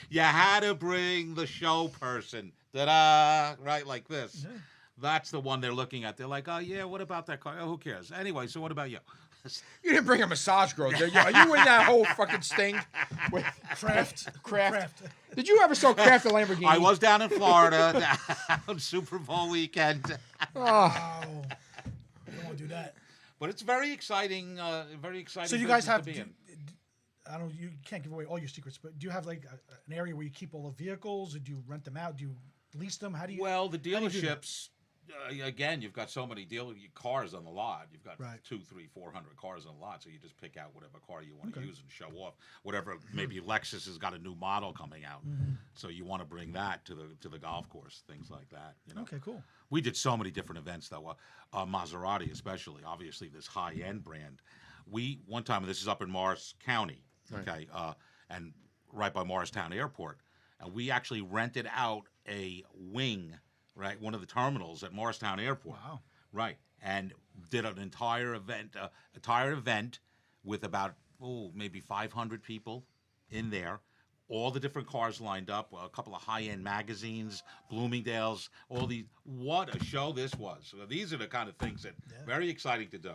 You had to bring the show person. Ta-da! Right, like this. Yeah. That's the one they're looking at. They're like, oh, yeah, what about that car? Oh, who cares? Anyway, so what about you? You didn't bring a massage girl, did you? Are you in that whole fucking sting? With Kraft. Kraft. Did you ever sell Kraft a Lamborghini? I was down in Florida on Super Bowl weekend. Oh, Oh, we don't want to do that. But it's very exciting, very exciting. So you guys business have, to be in. I don't. You can't give away all your secrets, but do you have like an area where you keep all the vehicles? Or do you rent them out? Do you lease them? How do you? Well, the how do you do that? dealerships, again, you've got so many cars on the lot. You've got Right. 200, 300, 400 cars on the lot, so you just pick out whatever car you want to Okay. use and show off. Whatever, maybe Lexus has got a new model coming out, so you want to bring that to the golf course, things like that. Okay, cool. We did so many different events though. Maserati, especially, obviously this high-end brand. We one time, and this is up in Morris County, okay, and right by Morristown Airport, and we actually rented out a wing, right, one of the terminals at Morristown Airport. Wow. Right, and did an entire event with about maybe 500 people in there. all the different cars lined up, a couple of high-end magazines, Bloomingdale's, all these. What a show this was! So these are the kind of things that very exciting to do.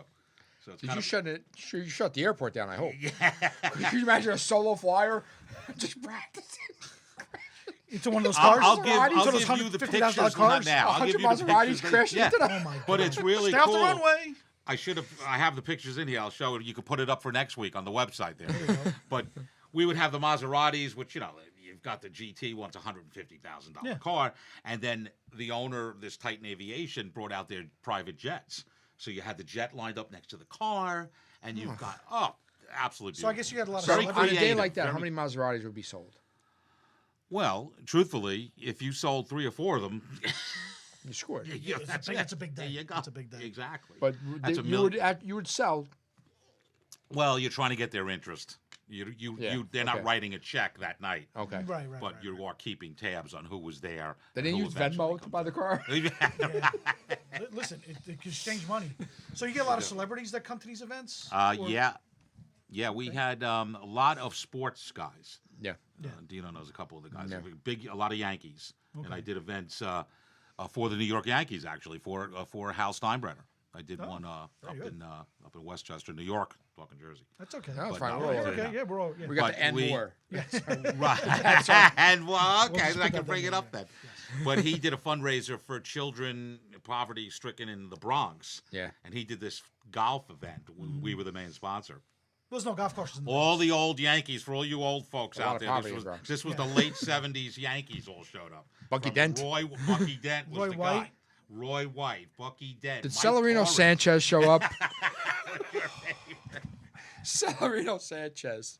So it's Did kind you of, shut it? Sure, you shut the airport down. I hope. Yeah. Could you imagine a solo flyer just practicing? Into one of those I'll, cars. I'll give, Into I'll those give you the $150,000 pictures cars. now. I'll give 100 you the Maseratis pictures. crashing into them. Oh my God. But it's really Stay off cool. the runway. I have the pictures in here. I'll show it. You can put it up for next week on the website there. But we would have the Maseratis, which, you've got the GT, one's $150,000 car. And then the owner of this Titan Aviation brought out their private jets. So you had the jet lined up next to the car, and you've got, absolutely So I guess you had a lot of Very On a celebrities. day creative, like that, how very- many Maseratis would be sold? Well, truthfully, if you sold 3 or 4 of them, You scored. It's a big day. There you go. It's a big day. Exactly. But That's a you million. would sell. Well, you're trying to get their interest. They're okay. not writing a check that night. Okay. Right. But you are keeping tabs on who was there. They and didn't who use eventually Venmo to buy the car. comes. Listen, it can exchange money. So you get a lot of celebrities that come to these events? Or- Yeah, we had a lot of sports guys. Yeah. Dino knows a couple of the guys. Yeah. A lot of Yankees, and I did events for the New York Yankees actually for Hal Steinbrenner. I did one up in Westchester, New York, Talkin Jersey. That's okay. No, it's But fine. no, We're all it's over Okay, it. yeah, we're all. Yeah. We got But the N we- more. Right. And well, okay, just I put can that bring in it there, up then. But he did a fundraiser for children poverty stricken in the Bronx. Yeah. And he did this golf event. We were the main sponsor. There's no golf courses in the All the old Yankees, for all you old folks A lot out of there, poverty in this Bronx. was the late 70s Yankees all showed up. Bucky From Dent. Bucky Dent was Roy the White. guy. Roy White, Bucky Dent. Did Mike Celerino Torres. Sanchez show up? Celerino Sanchez.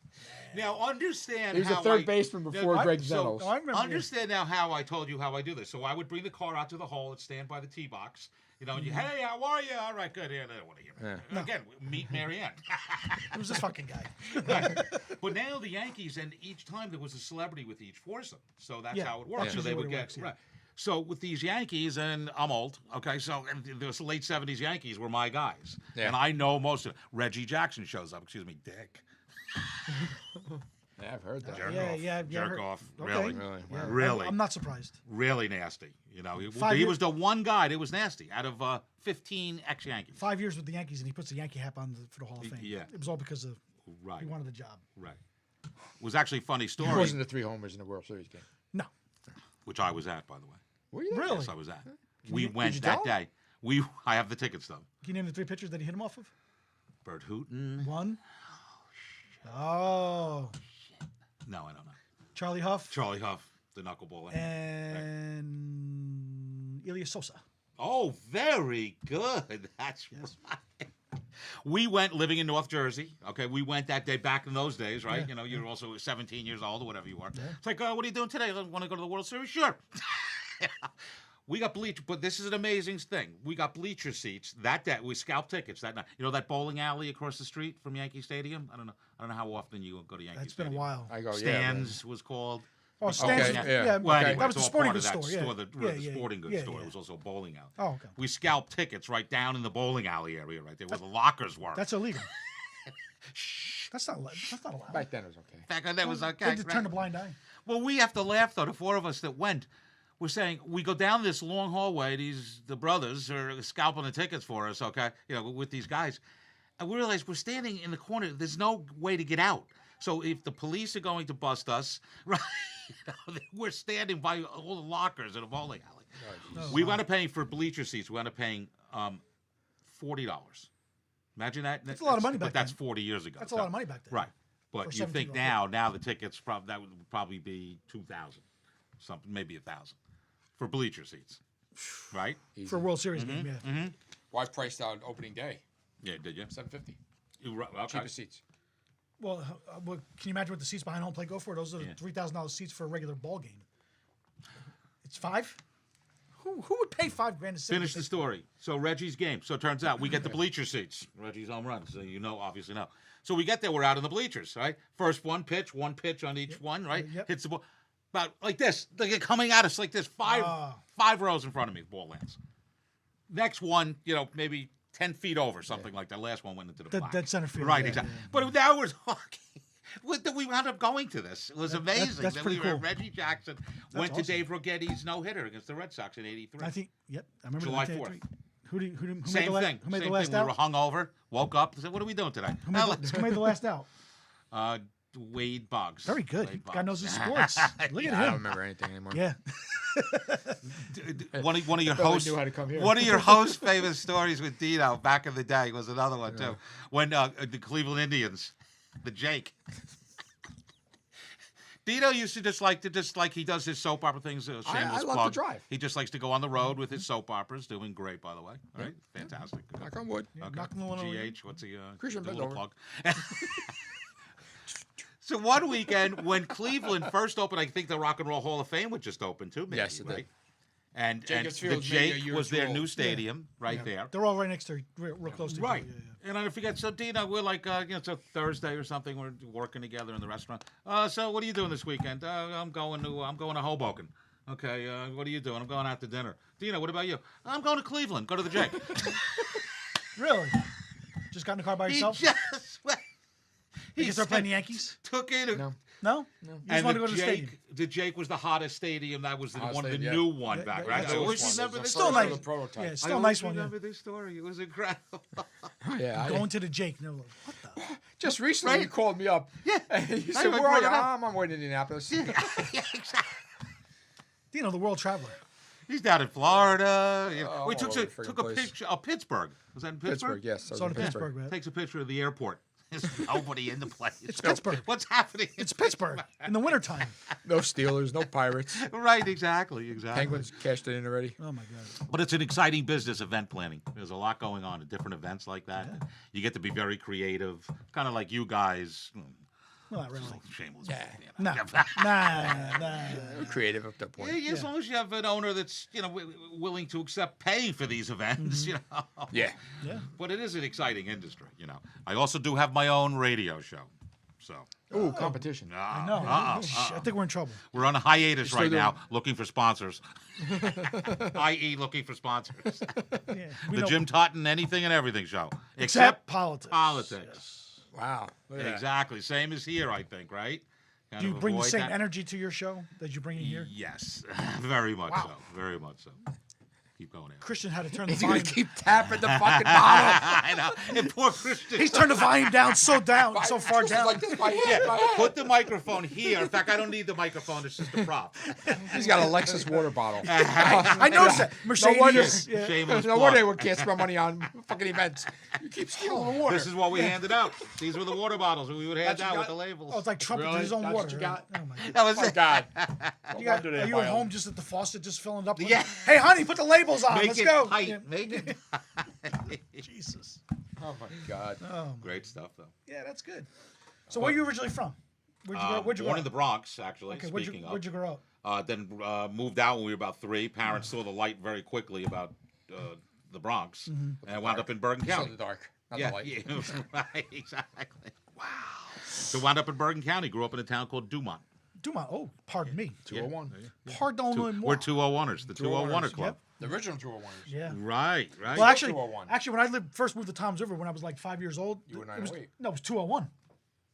Now understand He was a how third baseman before Greg Zenos. Oh, I remember. Understand now how I told you how I do this. So I would bring the car out to the hole and stand by the tee box. And you, hey, how are you? All right, good. Yeah, I don't want to hear it. Yeah. Again, meet Marianne. Who's this fucking guy? But now the Yankees, and each time there was a celebrity with each foursome. So that's Yeah, how it works. that's So they usually would what it get works, yeah. right. So with these Yankees, and I'm old, okay. So and the late '70s Yankees were my guys, Yeah. and I know most of them. Reggie Jackson shows up. Excuse me, Dick. Yeah, I've heard that. Jerk Yeah, off. yeah, Jerk heard- off. Okay. Really, Really? Yeah, really, I'm not surprised. really nasty. He 5 years- was the one guy that was nasty out of 15 ex-Yankees. 5 years with the Yankees, and he puts the Yankee hat on for the Hall of Fame. Yeah. It was all because of Right, he wanted the job. right. It was actually a funny He story, wasn't the 3 homers in the World Series game. No. which I was at, by the way. Were you there? Really? Yes, I was at. We you went tell that him? day. I have the tickets though. Can you name the 3 pitchers that he hit him off of? Bert Hooton. One. Oh. No, I don't know. Charlie Huff. Charlie Huff, the knuckleballer. And Elias Sosa. Oh, very good. That's right. We went living in North Jersey. Okay, we went that day back in those days, right? Yeah, You're also 17 years old or whatever you were. It's like, what are you doing today? Want to go to the World Series? Sure. We got bleacher, but this is an amazing thing. We got bleacher seats that day. We scalped tickets that night. You know that bowling alley across the street from Yankee Stadium? I don't know how often you go to Yankee That's been Stadium. a while. I go, Stands was called. Oh, Stan's. Okay, Yeah. yeah. Well, Okay. anyway, That was it's the all sporting part of goods that store. store, Yeah. the sporting goods store. Yeah. It was also a bowling alley. Oh, okay. We scalped tickets right down in the bowling alley area, right there where the lockers were. That's illegal. That's not allowed. Back then it was okay. Back then, that was They okay. just right? turn a blind eye. Well, we have to laugh though. The 4 of us that went, we're saying we go down this long hallway. The brothers are scalping the tickets for us. Okay, with these guys, and we realize we're standing in the corner. There's no way to get out. So if the police are going to bust us, right, we're standing by all the lockers in a bowling alley. We wound up paying for bleacher seats. We wound up paying $40. Imagine that. That's a lot of money back But that's then. 40 years ago. That's a lot of money back then. Right. For But you think 17-year-old. now the tickets that would probably be 2,000, something, maybe 1,000 for bleacher seats, right? For a World Series Mm-hmm. game, yeah. Why priced out opening day? Yeah, did you? $750. Okay. Cheapest seats. Well, can you imagine what the seats behind home plate go for? Those are the Yeah. $3,000 seats for a regular ball game. It's $5. Who would pay $5,000 to sit? Finish the story. So Reggie's game. So it turns out we get the bleacher seats. Reggie's home run. So obviously know. So we get there. We're out in the bleachers, right? First one pitch on each one, right? Yep. Hits the ball about like this. They're coming at us like this. Five rows in front of me. Ball lands. Next one, maybe 10 feet over, something like that. Last one went into the black. Dead center field. Right, yeah, exactly. yeah. But now we're talking. We wound up going to this. It was amazing. that's that pretty we were cool. Reggie Jackson went awesome. to Dave Roggetti's no-hitter against the Red Sox in '83. I think. Yep. I remember July that. 4th. Who made Same the last? thing. Who made Same the last thing. We were out? hungover, woke up, said, "What are we doing today?" Who made the last out? Wade Boggs. Very good. Wade Guy knows his Boggs. sports. Look at I don't him. remember anything anymore. Yeah. One of your Barely hosts. knew how to come here. One of your host famous stories with Dino back in the day was another one too. When the Cleveland Indians, the Jake. Dino used to just like he does his soap opera things. Shameless I love plug. to drive. He just likes to go on the road with his soap operas. Doing great, by the way. All right, fantastic. Knock on wood. Okay. Knocking the one over. GH, what's he? Christian, the bend little over. plug. So one weekend when Cleveland first opened, I think the Rock and Roll Hall of Fame would just open too. Maybe, Yes, it did. right? And Jacobs the Field's maybe a Jake year or was two their old. new stadium right there. They're all right next to, real close to each Right. other. Yeah, And I forget. So Dina, we're like, it's a Thursday or something. We're working together in the restaurant. So what are you doing this weekend? I'm going to Hoboken. Okay. What are you doing? I'm going out to dinner. Dina, what about you? I'm going to Cleveland. Go to the Jake. yeah. Really? Just got in the car by he yourself? just went. You can start playing the Yankees? Took it. No. No? You just want to go to the stadium? The Jake was the hottest stadium. That was Hottest one of the stadium, new one Yeah, back, yeah, right? that's I the always first one. remember It was this the Still story. nice. the prototype. Yeah, it's I still a always nice one. Yeah. remember this story. It was incredible. Yeah. Going to the Jake. No, what the? Just recently, you called me up. Yeah. And you I said, went "Where are you?" growing up. I'm on my way to Indianapolis. Yeah, exactly. Dino, the world traveler. He's down in Florida. Oh, we took all over the took friggin' a place. picture of Pittsburgh. Was that in Pittsburgh? Pittsburgh, yes. I was So in to Pittsburgh, man. Takes a picture of the airport. There's nobody in the place. It's Pittsburgh. What's happening? It's Pittsburgh in the wintertime. No Steelers, no Pirates. Right, exactly. Penguins cashed it in already. Oh, my God. But it's an exciting business, event planning. There's a lot going on at different events like that. You get to be very creative, kind of like you guys. Well, not really. Shameless. Yeah. Nah. Nah. We're creative up to that point. Yeah, as long as you have an owner that's willing to accept paying for these events, Yeah. Yeah. But it is an exciting industry, I also do have my own radio show, so Ooh, competition. I know. Shh, I think we're in trouble. we're on a hiatus still right now, doing- looking for sponsors. I.e., looking for sponsors. Yeah. We The know- Jim Totten Anything and Everything show, Except politics. politics. Wow. Look at that. Exactly, same as here, I think, right? Kind Do you of bring the avoid same that. energy to your show that you bring in here? Yes, very much so. Very much so. Keep going. Aaron. Christian had to turn the He's going volume. to keep tapping the fucking bottle. I know. And poor Christian. He's turned the volume down so far down. Like this, my head, my head. Put the microphone here. In fact, I don't need the microphone. It's just a prop. He's got a Lexus water bottle. I noticed that. Mercedes. wonder- yeah. Shameless No plug. wonder they can't spend money on fucking events. You keep stealing the water. This is what we handed out. These were the water bottles we would hand That's what out you with got? the labels. Oh, it's like Trump with Really? his own That's water. what you right? got? Oh my God. that was Oh, it. God. Are you at home just at the faucet, just filling it up? Yeah. Hey, honey, put the labels on. Make Let's it go. tight. Yeah. Make it. Jesus. Oh, my God. Oh, my- Great stuff, though. yeah, that's good. So, where are you originally from? Where'd you grow Born up? in the Bronx, actually. Okay, Speaking where'd you grow up? Then moved out when we were about 3. Parents saw the light very quickly about the Bronx, and wound up in Bergen Still County. in the dark. Not Yeah, the light. yeah, right, exactly. Wow. So wound up in Bergen County. Grew up in a town called Dumont. Dumont. Oh, pardon me. 201. Pardon moi. We're 201ers, the 201er Club. Yep. The original 201ers. Yeah. Right. Well, actually, 201. when I first moved to Tom's River when I was like 5 years old, You were it was, 908. no, it was 201.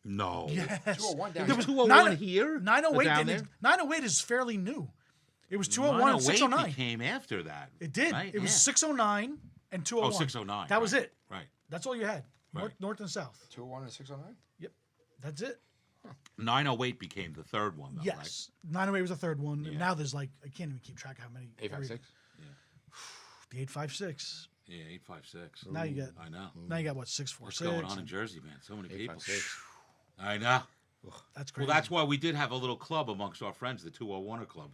No. Yes. 201 down There was here. 201 here? 908 Down didn't. there? 908 is fairly new. It was 201 and 908 609. became after that. It did. Right? It was Yeah. 609 and 201. 609. That was right, it. Right. That's all you had. Right. North and south. 201 and 609? Yep. That's it. 908 became the third one, though, Yes. 908 was the third one. Yeah. And now there's like, I can't even keep track of how many. 856? The 856. right? Yeah, 856. Now you got. I know. Now you got what, What's 646? going on in Jersey, man? So many people. 856. I know. That's crazy. Well, that's why we did have a little club amongst our friends, the 201er Club.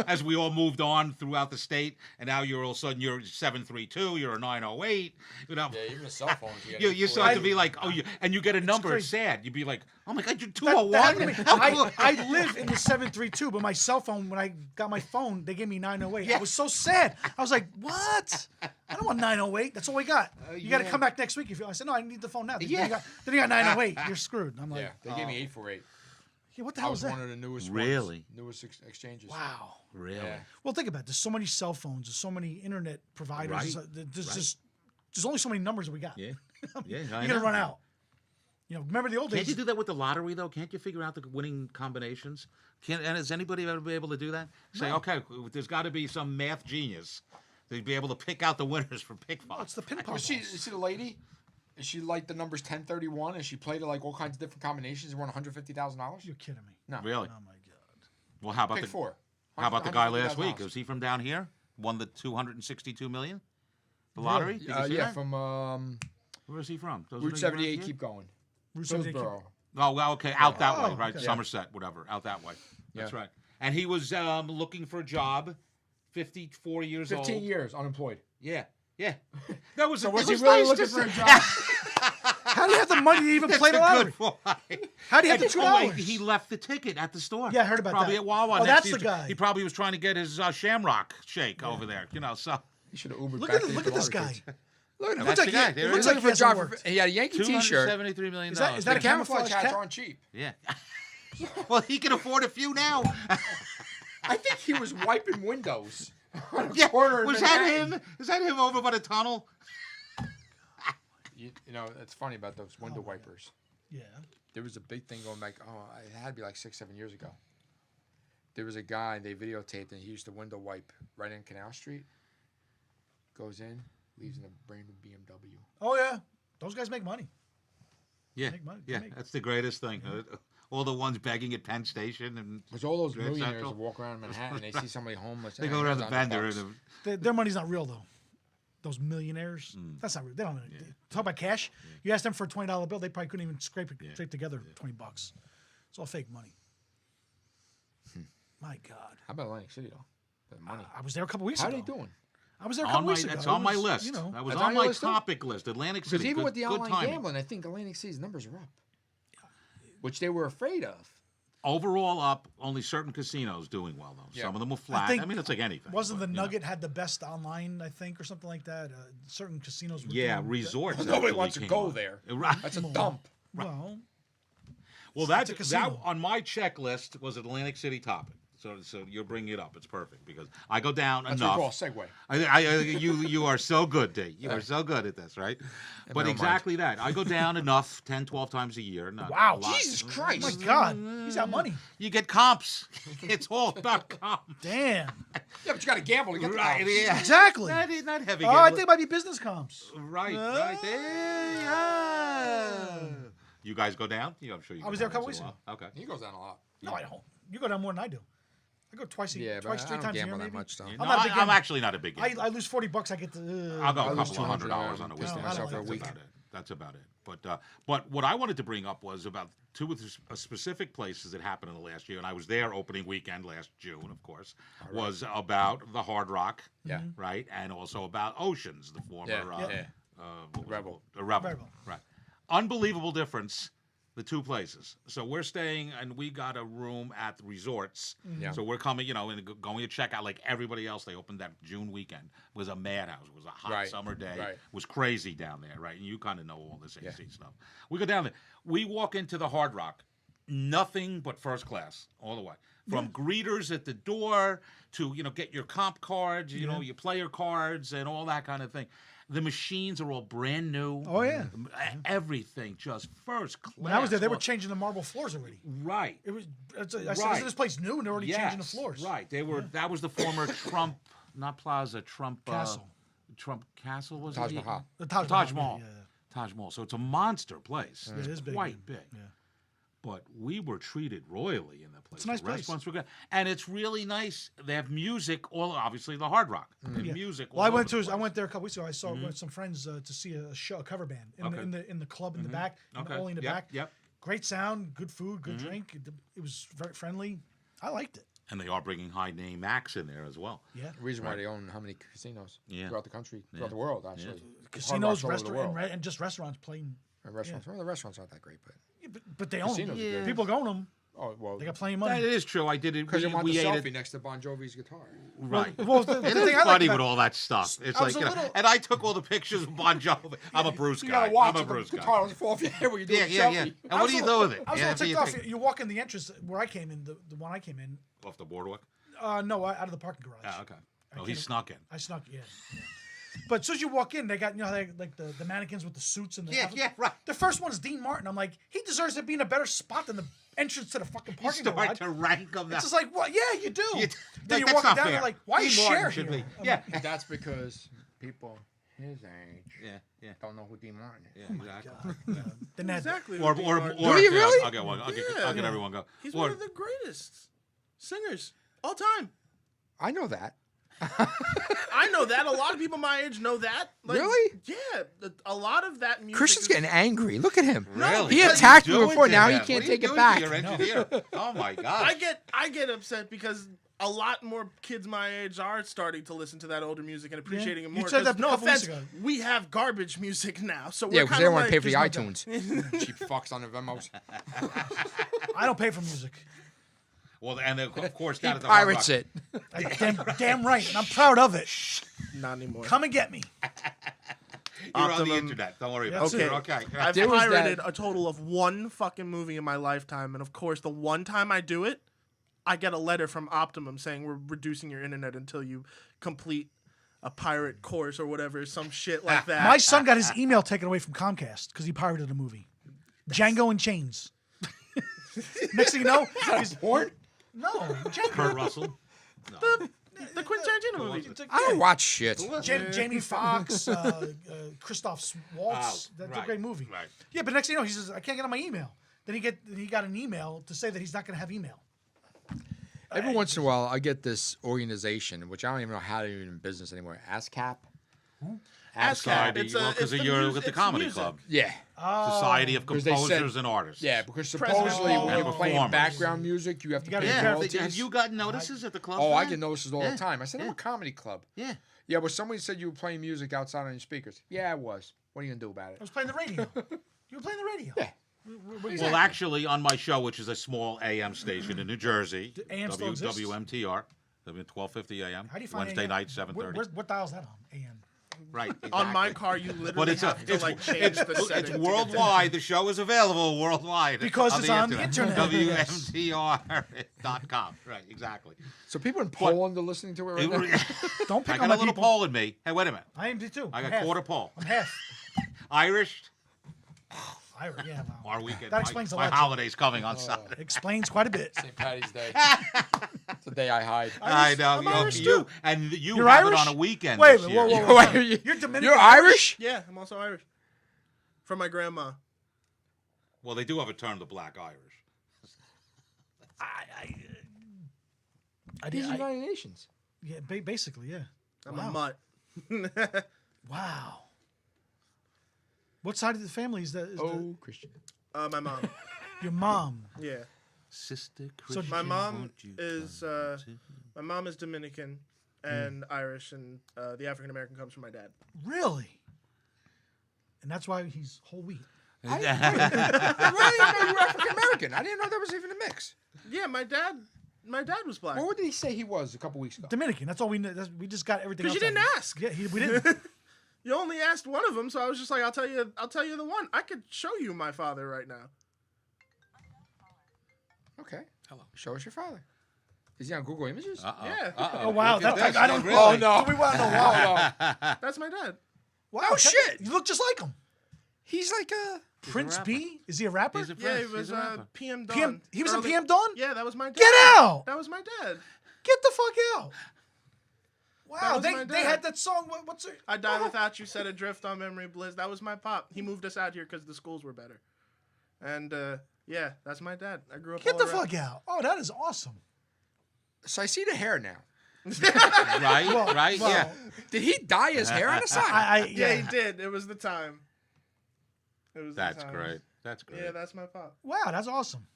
As we all moved on throughout the state, and now you're all of a sudden you're 732, you're a 908. Yeah, even the cell phones. You start to be like, and you get a number. It's crazy. sad. You'd be like, oh my God, you're That happened 201. to me. How cool. I live in the 732, but my cell phone, when I got my phone, they gave me 908. I was so sad. I was like, what? I don't want 908. That's all we got. You got to yeah. come back next week. If you, I said, no, I need the phone now. Then Yeah. you got 908. You're screwed. I'm like, Yeah, they gave me 848. yeah, what the I hell was is that? one of the newest Really? ones. Newest exchanges. Wow. Really? Yeah. Well, think about it. There's so many cell phones. There's so many internet providers. Right. There's only so many numbers that we got. Yeah. Yeah. You're going to run out. Remember the old Can't days? you do that with the lottery though? Can't you figure out the winning combinations? And has anybody ever been able to do that? Say, okay, there's got to be some math genius to be able to pick out the winners for pick Oh, five. it's the ping pong. You see the lady? And she liked the numbers 1031, and she played it like all kinds of different combinations and won $150,000. You're kidding me. No. Really? Oh my god. Well, how about Pick four. How about the guy last $150,000. week? Was he from down here? Won the $262 million? The lottery? Did you see Yeah, that? from Where is he from? Those Route are the 78. around Keep going. Route 78. Hillsborough. Oh, well, okay, out that way, right? okay. Somerset, whatever, out that way. That's Yeah. right. And he was looking for a job, 54 years 15 old. years unemployed. Yeah, yeah. That was. So was it he really nice looking to for a see. job? How do you have the money to even play the That's a lottery? good boy. How do you have the And- $2? wait, he left the ticket at the store. Yeah, I heard about probably that. at Wawa. Oh, next that's to the his- guy. He probably was trying to get his Shamrock shake over there. So. He should have Ubered Look back at to look the at this lottery guy. tickets. Look at him. That's Looks the like guy. he, There it he looks is. like Looking he for a hasn't job. worked. He had a Yankee T-shirt. $273 million. Is that The a camouflage camouflage hats hat? aren't cheap. Yeah. Well, he can afford a few now. I think he was wiping windows. On a Yeah. corner in Was that Manhattan. him? Is that him over by the tunnel? You know, it's funny about those window wipers. Yeah. There was a big thing going back. Oh, it had to be like 6-7 years ago. There was a guy they videotaped, and he used to window wipe right in Canal Street. Goes in, leaves in a brand new BMW. Oh yeah. Those guys make money. Yeah. Make money. Yeah. Make- That's the greatest thing. All the ones begging at Penn Station and Because all those Grand millionaires Central. that walk around Manhattan, they see somebody homeless. they go around the bender and Their money's not real though. Those millionaires, that's not real. They don't talk about cash. You ask them for a $20 bill, they probably couldn't even scrape together $20. It's all fake money. My God, How about Atlantic City, though? The money. I was there a couple weeks How ago. are they doing? I was there a on couple my weeks ago. that's It on my was, list. You know, That was That's on on your my list, too? topic list. Atlantic Because City. even good, with the good online timing. gambling, I think Atlantic City's numbers are up. Which they were afraid of. Overall up, only certain casinos doing well though. Yeah. Some of them were flat. think- I mean, it's like anything. wasn't but, the you know. Nugget had the best online? I think or something like that. Certain casinos. Were Yeah, doing resorts. Nobody actually wants to came go on. there. Right. That's a Well, dump. Well, Well, It's a that casino. on my checklist was Atlantic City topic. So you're bringing it up. It's perfect because I go down That's enough. what we call a segue. You are so good, D. You are so good at this, right? But don't exactly that. I go down enough 10, 12 times a year. Not Wow. a lot. Jesus my Christ. God, he's got money. You get comps. It's all about comps. Damn. Yeah, but you got to gamble to get the Right, comps. yeah. Exactly. Not heavy. Oh, I gambling. think it might be business comps. Right there. Yeah. You guys go down? Yeah, I'm sure you. I go was there a down couple once in weeks while. Okay. He goes down a lot. No, I don't. You go down more than I do. I go twice, Yeah, but twice, I three don't times a year, gamble that maybe. much, though. No, not a big I'm gambler. actually not a big gambler. I lose $40. I get to. I'll go I a lose couple of $100 $200 on a on week. I don't myself like for a that. week. That's about it. But what I wanted to bring up was about two of the specific places that happened in the last year, and I was there opening weekend last June, of course, was about the Hard Rock, Yeah. right, and also about Oceans, the former Yeah, yeah. what was it Rebel. called? The Rebel, Rebel. right. Unbelievable difference. The two places. So we're staying, and we got a room at the resorts. Yeah. So we're coming, and going to check out like everybody else. They opened that June weekend. It was a madhouse. It was a hot Right, summer day. right. It was crazy down there, right? And you kind of know all this AC Yeah. stuff. We go down there. We walk into the Hard Rock. Nothing but first class all the way. From greeters at the door to, get your comp cards, your player cards and all that kind of thing. The machines are all brand new. Oh, yeah. Everything just first class. When I was there, they were Well, changing the marble floors already. right. It was. I said, Right. "Is this place new?" And they're already changing the floors. Right. They were. That was the former Trump, not Plaza, Trump Castle. Trump Castle was Taj it? Mahal. The Taj Taj Mahal, Mahal. yeah, yeah. Taj Mahal. So it's a monster place. It is big. Quite big. Yeah. But we were treated royally in that place. It's a nice The place. restaurants were good, and it's really nice. They have music. All obviously the Hard Rock. They have Yeah. music. Well, all I over went the to. I place. went there a couple weeks ago. I saw with some friends to see a show, a cover band Okay. in the club in the back, only in the Yep, back. Yep. Great sound, good food, good drink. It was very friendly. I liked it. And they are bringing high name acts in there as well. Yeah. The reason why they own how many casinos Yeah. throughout the country, throughout the world, actually. Casinos, Hard Rock's all over the restaurant, world. and just restaurants playing. And restaurants. Well, the restaurants aren't that great, but But they own Casinos them. are good. People go own them. oh well, They got plenty of That money. is true. I did it. because you want we the ate selfie it. next to Bon Jovi's guitar. Right. Well, the It thing is I like funny about with all that stuff. It's I like, was a little- and I took all the pictures of Bon Jovi. I'm a Bruce You guy. gotta watch I'm a it. Bruce The guy. guitar doesn't fall off your head when you do Yeah, the yeah, selfie. yeah. And I what was do you a do little- with it? I was a Yeah, little do you ticked off. think- You walk in the entrance where I came in, the one I came in. Off the boardwalk? No, out of the parking garage. Yeah, okay. Oh, he snuck in. I snuck. Yeah. But as soon as you walk in, they got like the mannequins with the suits and the Yeah, right. The first one is Dean Martin. I'm like, he deserves to be in a better spot than the entrance to the fucking You parking start lot. to rank them. It's just like, what? Yeah, you do. Then That's you're walking not down, fair. you're like, why Dean is Martin Cher should here? be. Yeah, That's because people his age yeah. don't know who Dean Martin is. Yeah, exactly. Then that, Exactly. Or, Dean or, Martin. or Do you yeah, really? I'll get one. I'll get Yeah. everyone go. He's Or- one of the greatest singers all time. I know that. I know that. A lot of people my age know that. Like, Really? Yeah. A lot of that music. Christian's is- getting angry. Look at him. Really? He What are you attacked me doing before. to Now he him? can't What are you take it doing back. to your engineer? Oh my God! I get upset because a lot more kids my age are starting to listen to that older music and appreciating it You more. said 'cause that a no couple weeks offense, ago. we have garbage music now, so Yeah, we're because kind they of don't want like, to pay for the there's no iTunes. Cheap fucks on the Venmos. I don't pay for music. Well, and then, of course, He down at the Hard pirates Rock. it. Damn right, and I'm proud of it. Not anymore. Come and get me. You're on the Optimum. internet. Don't worry That's about it. Okay. Okay. I've There was pirated that- a total of one fucking movie in my lifetime, and of course, the one time I do it, I get a letter from Optimum saying we're reducing your internet until you complete a pirate course or whatever, some shit like that. My son got his email taken away from Comcast because he pirated a movie, Django and Chains. Next thing you know, he's Porn? no Django. Kurt Russell. the Quentin Tarantino movie. I don't watch shit. Jamie Foxx, Christoph Waltz. That's a right, great movie. right. Yeah, but next thing you know, he says, I can't get on my email. Then he got an email to say that he's not going to have email. Every once in a while, I get this organization, which I don't even know how to do in business anymore. ASCAP? ASCAP. Society. It's Well, because the you're music- with the it's comedy music. club. Yeah. Society of 'Cause they said- Composers and Artists. Yeah, because President supposedly when Paul you're playing performers. background music, you have to gotta pay be Yeah. careful. royalties. Have you gotten notices at the club? Oh, for I that? get notices all Yeah. the time. I said, I'm Yeah. a comedy club. Yeah. Yeah, but somebody said you were playing music outside on your speakers. Yeah, I was. What are you going to do about I it? was playing the radio. You were playing the radio. Yeah. Well, actually, on my show, which is a small AM station in New Jersey, AM still exists? WMTR, 1250 AM, How do you find Wednesday AM? night, 7:30. What dial's that on? AM. Right. On my exactly. car, you literally But it's have to like change the setting. it's worldwide. The show is available worldwide Because it's on the internet. WMTR.com. Right, exactly. So people in Poland are listening to it right now? Don't pick I on got my a little people. Pole in me. Hey, wait a minute. I am too. I I'm got half. quarter Pole. I'm half. Irish. Yeah, wow. Our weekend. That explains a my lot. holiday's coming on Saturday. Explains quite a bit. St. Patty's Day. It's the day I hide. I know. I'm you know, Irish you too. and you You're have Irish? it on a weekend. Wait, this whoa, year. whoa, whoa. Wait, You're Dominican. You're Irish? Yeah, I'm also Irish. From my grandma. Well, they do have a term, the Black Irish. These are I, United Nations. yeah, basically, yeah. I'm Wow. a mutt. Wow. What side of the family is that? Is Oh, Christian. My mom. your mom. Yeah. Sister So Christian, My mom won't you is come to- my mom is Dominican and Irish, and the African American comes from my dad. Really? And that's why he's whole wheat. I didn't know you were African American. I didn't know there was even a mix. Yeah, my dad was black. What did he say he was a couple weeks ago? Dominican. That's all we know. We just got everything. Because you else didn't out of it. ask. Yeah, we didn't. You only asked one of them, so I was just like, I'll tell you the one. I could show you my father right now. Okay. Hello. Show us your father. Is he on Google Images? Yeah. Oh wow, Look at that's this. I don't. Really? Oh, no. We want to know why. That's my dad. Wow, Oh, shit. You look just like him. He's like a... Prince rapper. B. Is he a rapper? He's a Yeah, he Prince, was he's a rapper. PM Dawn. PM. He was in Early- PM Dawn. Yeah, that was my dad. Get out! That was my dad. Get the fuck out! Wow, was they my they dad. had that song. What's it? I Die Without You, Set Adrift on Memory Bliss. That was my pop. He moved us out here because the schools were better. And yeah, that's my dad. I grew up. Get all the around. fuck out! Oh, that is awesome. So I see the hair now. Right, Well, right, well, yeah. Did he dye his hair on the side? Yeah, he did. It was the time. It was That's the time. great. That's great. Yeah, that's my pop. Wow, that's awesome.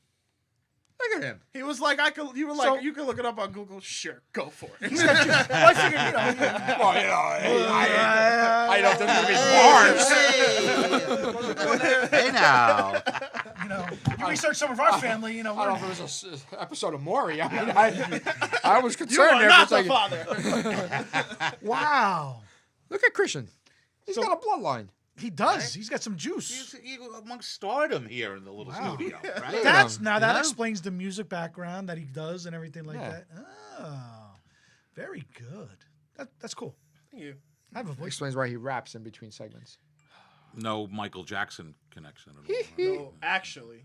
Look at him. He was like, you were like, So- you can look it up on Google. Sure, go for it. Well, I figured, Well, I don't think it was bars. Hey now. you know, you research some of our family. You know, I don't know if it was an episode of Maury. I mean, I was You concerned are there not for a the second. father. wow, Look at Christian. He's got a bloodline. he does. He's got some juice. He's amongst stardom here in the little studio, right? That's him. now that Yeah. explains the music background that he does and everything like Yeah. that. Oh, very good. That's cool. Thank you. I have a voice. Explains why he raps in between segments. No Michael Jackson connection at all. No, actually.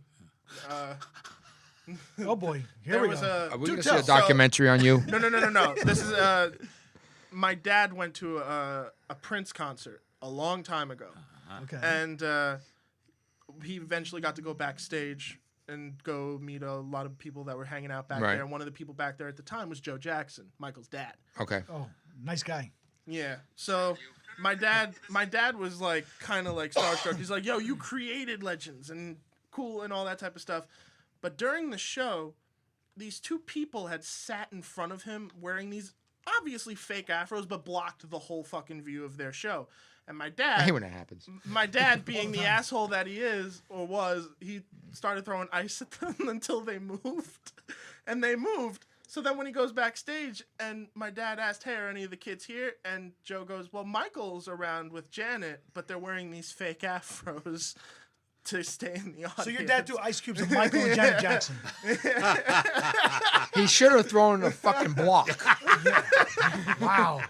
Oh boy, here There we was go. Are we Do going to see a tell. documentary on you? No. This is my dad went to a Prince concert a long time ago, Okay. and he eventually got to go backstage and go meet a lot of people that were hanging out back Right. there. And one of the people back there at the time was Joe Jackson, Michael's dad. Okay. Oh, nice guy. Yeah. So my dad was like kind of like starstruck. He's like, "Yo, you created legends and cool and all that type of stuff." But during the show, these two people had sat in front of him wearing these obviously fake afros, but blocked the whole fucking view of their show. And my I dad, hate when that happens. my dad being the asshole that he is or was, he started throwing ice at them until they moved. And they moved. So then when he goes backstage and my dad asked, "Hey, are any of the kids here?" And Joe goes, "Well, Michael's around with Janet, but they're wearing these fake afros to stay in the audience." So your dad threw ice cubes at Michael and Janet Jackson. He should have thrown a fucking block. Wow.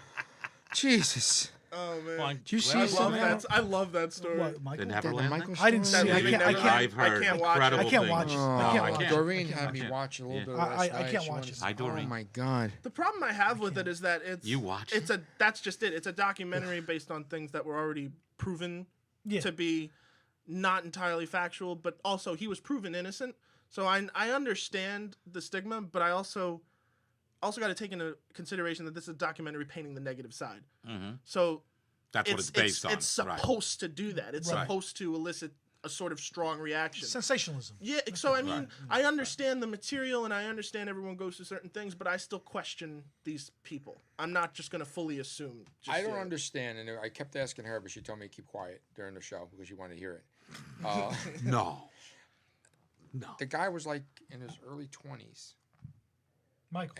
Jesus. Oh man. Well, Do you see I well, some love that. I love that story. What, Michael? The Neverland. Michael thing? I didn't story? see. I That can't. I movie can't. never- I've heard I can't watch it. incredible I can't things. watch it. Oh, I can't I watch can't. it. Doreen I had me can't. watch a little Yeah. bit I last night. can't She watch wanted it. to- Hi, Doreen. Oh my god. The problem I have with it is that it's You watched it's a that's just it. It's a documentary based on things that were already proven Yeah. to be not entirely factual, but also he was proven innocent. So I understand the stigma, but I also got to take into consideration that this is a documentary painting the negative side. Mm-hmm. So That's what it's based on. It's supposed to do that. It's Right. supposed to elicit a sort of strong reaction. Sensationalism. Yeah, so I mean, I understand the material and I understand everyone goes through certain things, but I still question these people. I'm not just going to fully assume. I don't yet. understand, and I kept asking her, but she told me to keep quiet during the show because she wanted to hear it. No. No. The guy was like in his early 20s. Michael.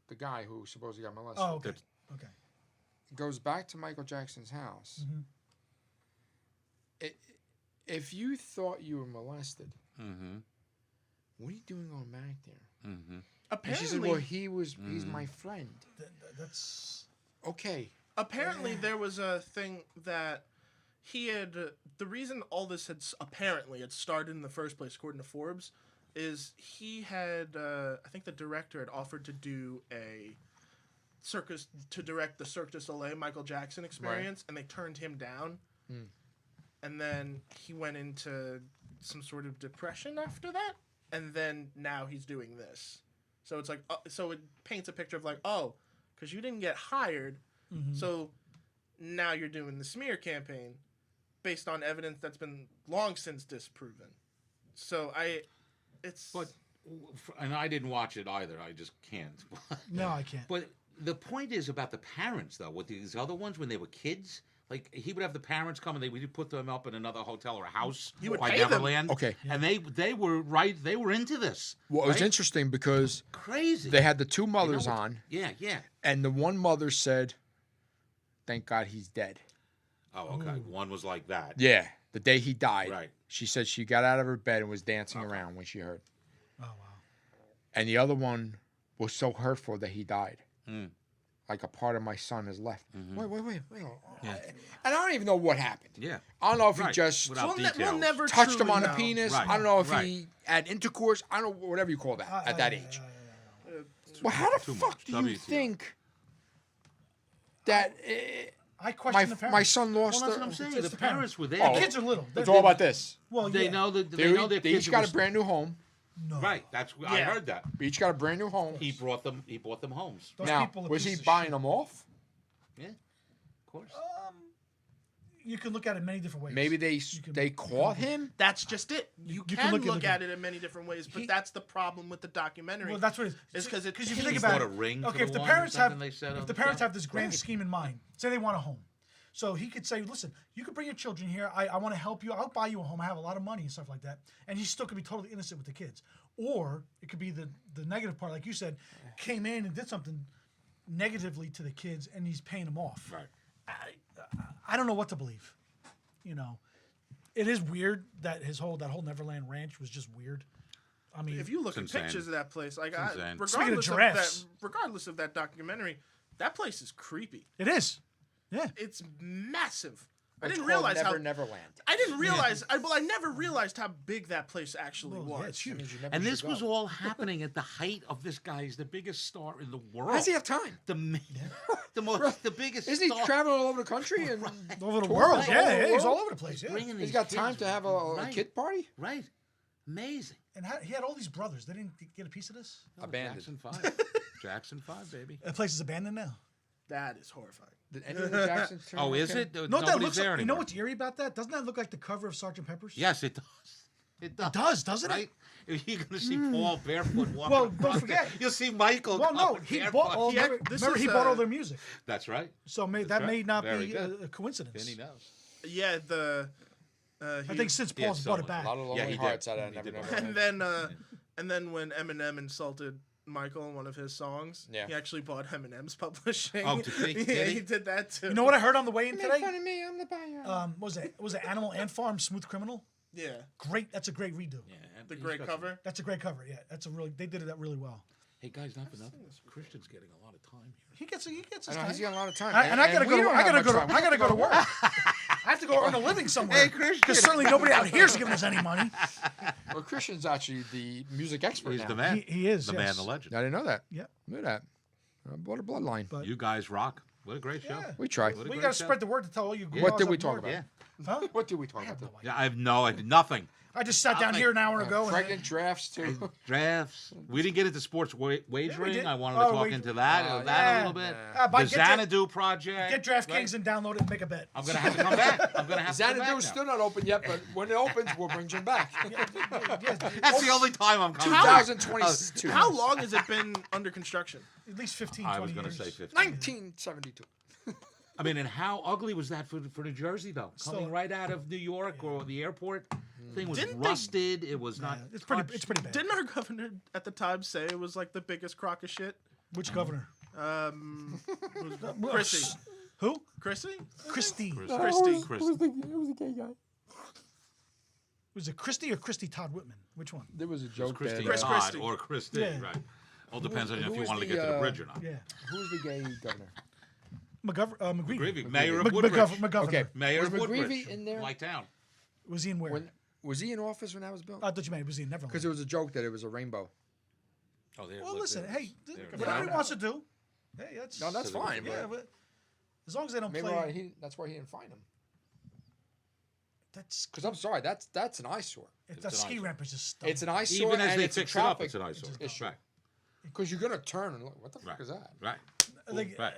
The guy who supposedly got molested. Oh, okay. Okay. Goes back to Michael Jackson's house. If you thought you were molested, Mm-hmm. what are you doing going back there? Mm-hmm. And Apparently, she said, well, he's my friend. That's. Okay. apparently there was a thing that he had. The reason all this had apparently had started in the first place, according to Forbes, is he had. I think the director had offered to do a circus to direct the Cirque du Soleil Michael Jackson experience, and they turned him down. And then he went into some sort of depression after that, and then now he's doing this. So it's like, so it paints a picture of like, oh, because you didn't get hired, so now you're doing the smear campaign based on evidence that's been long since disproven. So And I didn't watch it either. I just can't. No, I can't. But the point is about the parents, though. With these other ones, when they were kids, like he would have the parents come and they would put them up in another hotel or a house. He would by pay them. Neverland. Okay. And they were right. They were into this. Well, it was right? interesting because Crazy. they had the two You know mothers what- on, Yeah, yeah. and the one mother said, "Thank God he's dead." Oh, okay. One was like that. Yeah, the day he died. Right. She said she got out of her bed and was dancing around when she heard. Oh wow. And the other one was so hurtful that he died. Mm. Like a part of my son is left. Wait. Yeah. And I don't even know what happened. Yeah. I don't know if he Right. just Without we'll details. never touched him truly on the know. penis. Right. I don't know if Right. he had intercourse. I don't know, whatever you call that at that age. Well, how the Too fuck much. do you WTF. think that I question the parents. my son lost Well, that's the... what I'm saying. It's The the parents. parents were there. Oh, The kids are little. It's all about this. Well, They yeah. know that They, they know their they kids each got were- a brand new home. No. Right. That's I Yeah. heard that. We each got a brand new home. He brought them homes. Those Now, people are was he pieces of buying shit. them off? Yeah. Of course. You can look at it many different ways. Maybe they can- caught him. That's just it. You You can can look, look at at it in many different ways, but He- that's the problem with the documentary. Well, that's what it is. It's 'cause it if you paints- think He about bought it, a ring for okay, the if the one or parents have, something they said on if the the parents show. have this grand scheme in mind, say they want a home, so he could say, listen, you can bring your children here. I want to help you. I'll buy you a home. I have a lot of money and stuff like that, and he still could be totally innocent with the kids. Or it could be the negative part, like you said, came in and did something negatively to the kids, and he's paying them off. Right. I don't know what to believe. You know, it is weird that that whole Neverland Ranch was just weird. I mean, if you look at It's insane. pictures of that place, like insane. Speaking of regardless giraffes. regardless of that documentary, that place is creepy. it is. Yeah. It's massive. I It's didn't called realize how. Neverland. I didn't realize. I never realized how big that place actually Well, was. yeah, it's huge. Means you never And should this was go. all happening at the height of this guy's the biggest star in the world. How does he have time? The biggest Isn't he star. traveling all over the country and Over the Tour world. all Yeah, over the yeah, he's world? all over the place. Yeah. Bringing he's these got time kids- to have a right, kid party? Right. Amazing. And he had all these brothers. They didn't get a piece of this. Abandoned. Jackson 5. Jackson 5, baby. The place is abandoned now. That is horrifying. Did any of the Jacksons turn Oh, out is okay? it? No, that Nobody's looks. there You know anymore. what's eerie about that? Doesn't that look like the cover of Sgt. Pepper's? Yes, it does. It does. It does, doesn't Right? it? You're going to see Paul barefoot walking. Well, across don't there. forget. You'll see Michael. Well, no, going he barefoot. bought all. He had- Remember, this remember is, he bought all uh, their music. That's right. So that right. may not Very be good. a coincidence. Vinny knows. Yeah, I think since Yeah, Paul's bought it so- back. A lot of lonely Yeah, he did. hearts out of He Never did. Never. and then when Eminem insulted Michael in one of his songs, Yeah. he actually bought Eminem's publishing. Oh, did he? Yeah, Did he? he did that too. You know what I heard on the way in Make today? fun of me, I'm the buyer. What was it? Was it Animal Ant Farm Smooth Criminal? Yeah, Great. That's a great redo. Yeah, and the he's great got some- cover. That's a great cover. Yeah, that's a really. They did that really well. Hey, guys, not for nothing. Christian's getting a lot of time here. He gets his I know, time. he's got a lot of time. And I gotta we go. don't I have gotta go. much time. I gotta go to work. I have to go earn a living somewhere. Hey, Christian. Because certainly nobody out here is giving us any money. Well, Christian's actually the music expert He's now. the man. He is. The man, the legend. I didn't know that. Yep. Look at that. What a bloodline. But- You guys rock. What a great show. Yeah. We tried. What a We great gotta show. spread the word to tell all you. What girls did we up talk north. about? Yeah. Huh? What did we talk about? Yeah, I have nothing. I just sat down here an hour ago. And Pregnant drafts too. Drafts. We didn't get into sports wagering. did. I wanted to Oh, talk we- into that Oh, that a yeah. little bit. Buy- The get Dra- Xanadu project. Get DraftKings right? and download it and make a bet. I'm gonna have to come back. I'm gonna have to come back Xanadu's now. still not open yet, but when it opens, we'll bring Jim back. That's the only time I'm coming. 2022. How long has it been under construction? At least 15, I 20 was gonna years. say 15. 1972. I mean, and how ugly was that for New Jersey though? Coming Still- right out of New York or the airport, thing was Didn't they- rusted. It was not. It's pretty. touched. It's pretty bad. Didn't our governor at the time say it was like the biggest crock of shit? Which governor? Chrissy. Who? Chrissy? Christie. Christy. It was a gay guy. Was it Christie or Christy Todd Whitman? Which one? There was a It was joke Christy there. Chris Todd Christie. or Christy, Yeah. right? All depends on who if you was wanted to the, get to the bridge or not. Yeah. Who's the gay governor? McGreevy. McGreevy, mayor of Mc- Woodbridge. McGovern. Okay. Mayor Was of McGreevy Woodbridge. in there? Like town. Was he in where? Was he in office when that was built? I thought you meant was he in Neverland? Because it was a joke that it was a rainbow. Oh, there. Well, look, listen. there. Hey, There. whatever he Yeah. wants to do. Hey, that's No, that's fine. Yeah, but but as long as they don't maybe play. that's why he didn't find him. That's Because I'm sorry, that's an eyesore. if It's that an ski eyesore. ramp is just stuff. It's an eyesore, Even as and they it's a fix it up, traffic it's an eyesore. issue. Right. Because you're gonna turn and look. What the fuck Right. is that? Right. Are they, Right.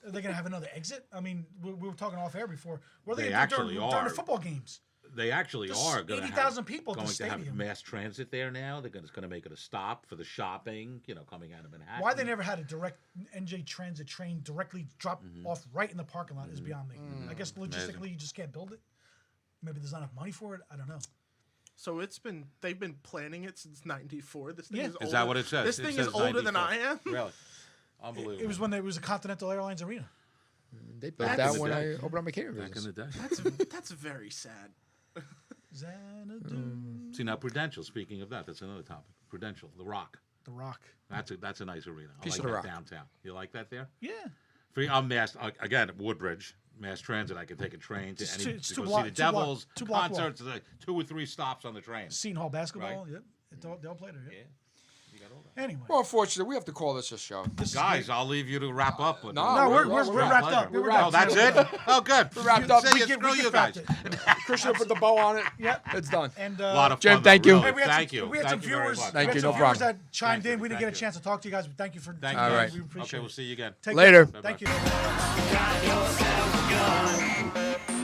are they gonna have another exit? I mean, we were talking off air before. What are They they gonna do actually during are. the football games? They actually There's are going to 80,000 people at the going to have stadium. mass transit there now. They're going to make it a stop for the shopping. Coming out of Manhattan. Why they never had a direct NJ Transit train directly drop off right in the parking lot is beyond me. I guess logistically you just can't build it. Maybe there's not enough money for it. I don't know. So they've been planning it since '94. This thing Yeah. is Is older. that what it says? This It thing says is older than 94. I am. Really? Unbelievable. It was when it was a Continental Airlines arena. They built Back that in the when I day. opened up my catering back in business. the day. That's very sad. Xanadu. See now, Prudential. Speaking of that, that's another topic. Prudential, The Rock. The Rock. That's a nice arena. I Piece like of the that rock. downtown. You like that there? Yeah. I'm mass again. Woodbridge, mass transit. I can take a train to It's any two- it's to two go block- see the two block- Devils two block walk. concerts. Like 2 or 3 stops on the train. Seton Hall basketball. Right. Yep. They all played it. Yeah, Yep. you got all that. Anyway. Well, unfortunately, we have to call this a show. This is Guys, great. I'll leave you to wrap up. But No, we're wrapped up. Pleasure. We're Oh, wrapped that's up. it. Oh, good. wrapped up. See We you. get- Screw we you get guys. wrapped it. Christian put the bow on it. Yep. It's done. And A lot of Jim, fun. thank though, you. really. Hey, we had Thank some, you. We had Thank some you very viewers. much. Thank we had you, some no viewers problem. that chimed Thank in. We you, didn't get a thank chance to talk to you guys, but thank you for. Thank All you. right. We appreciate Okay, it. we'll see you again. Take Later. care. Thank you. Got yourself a gun.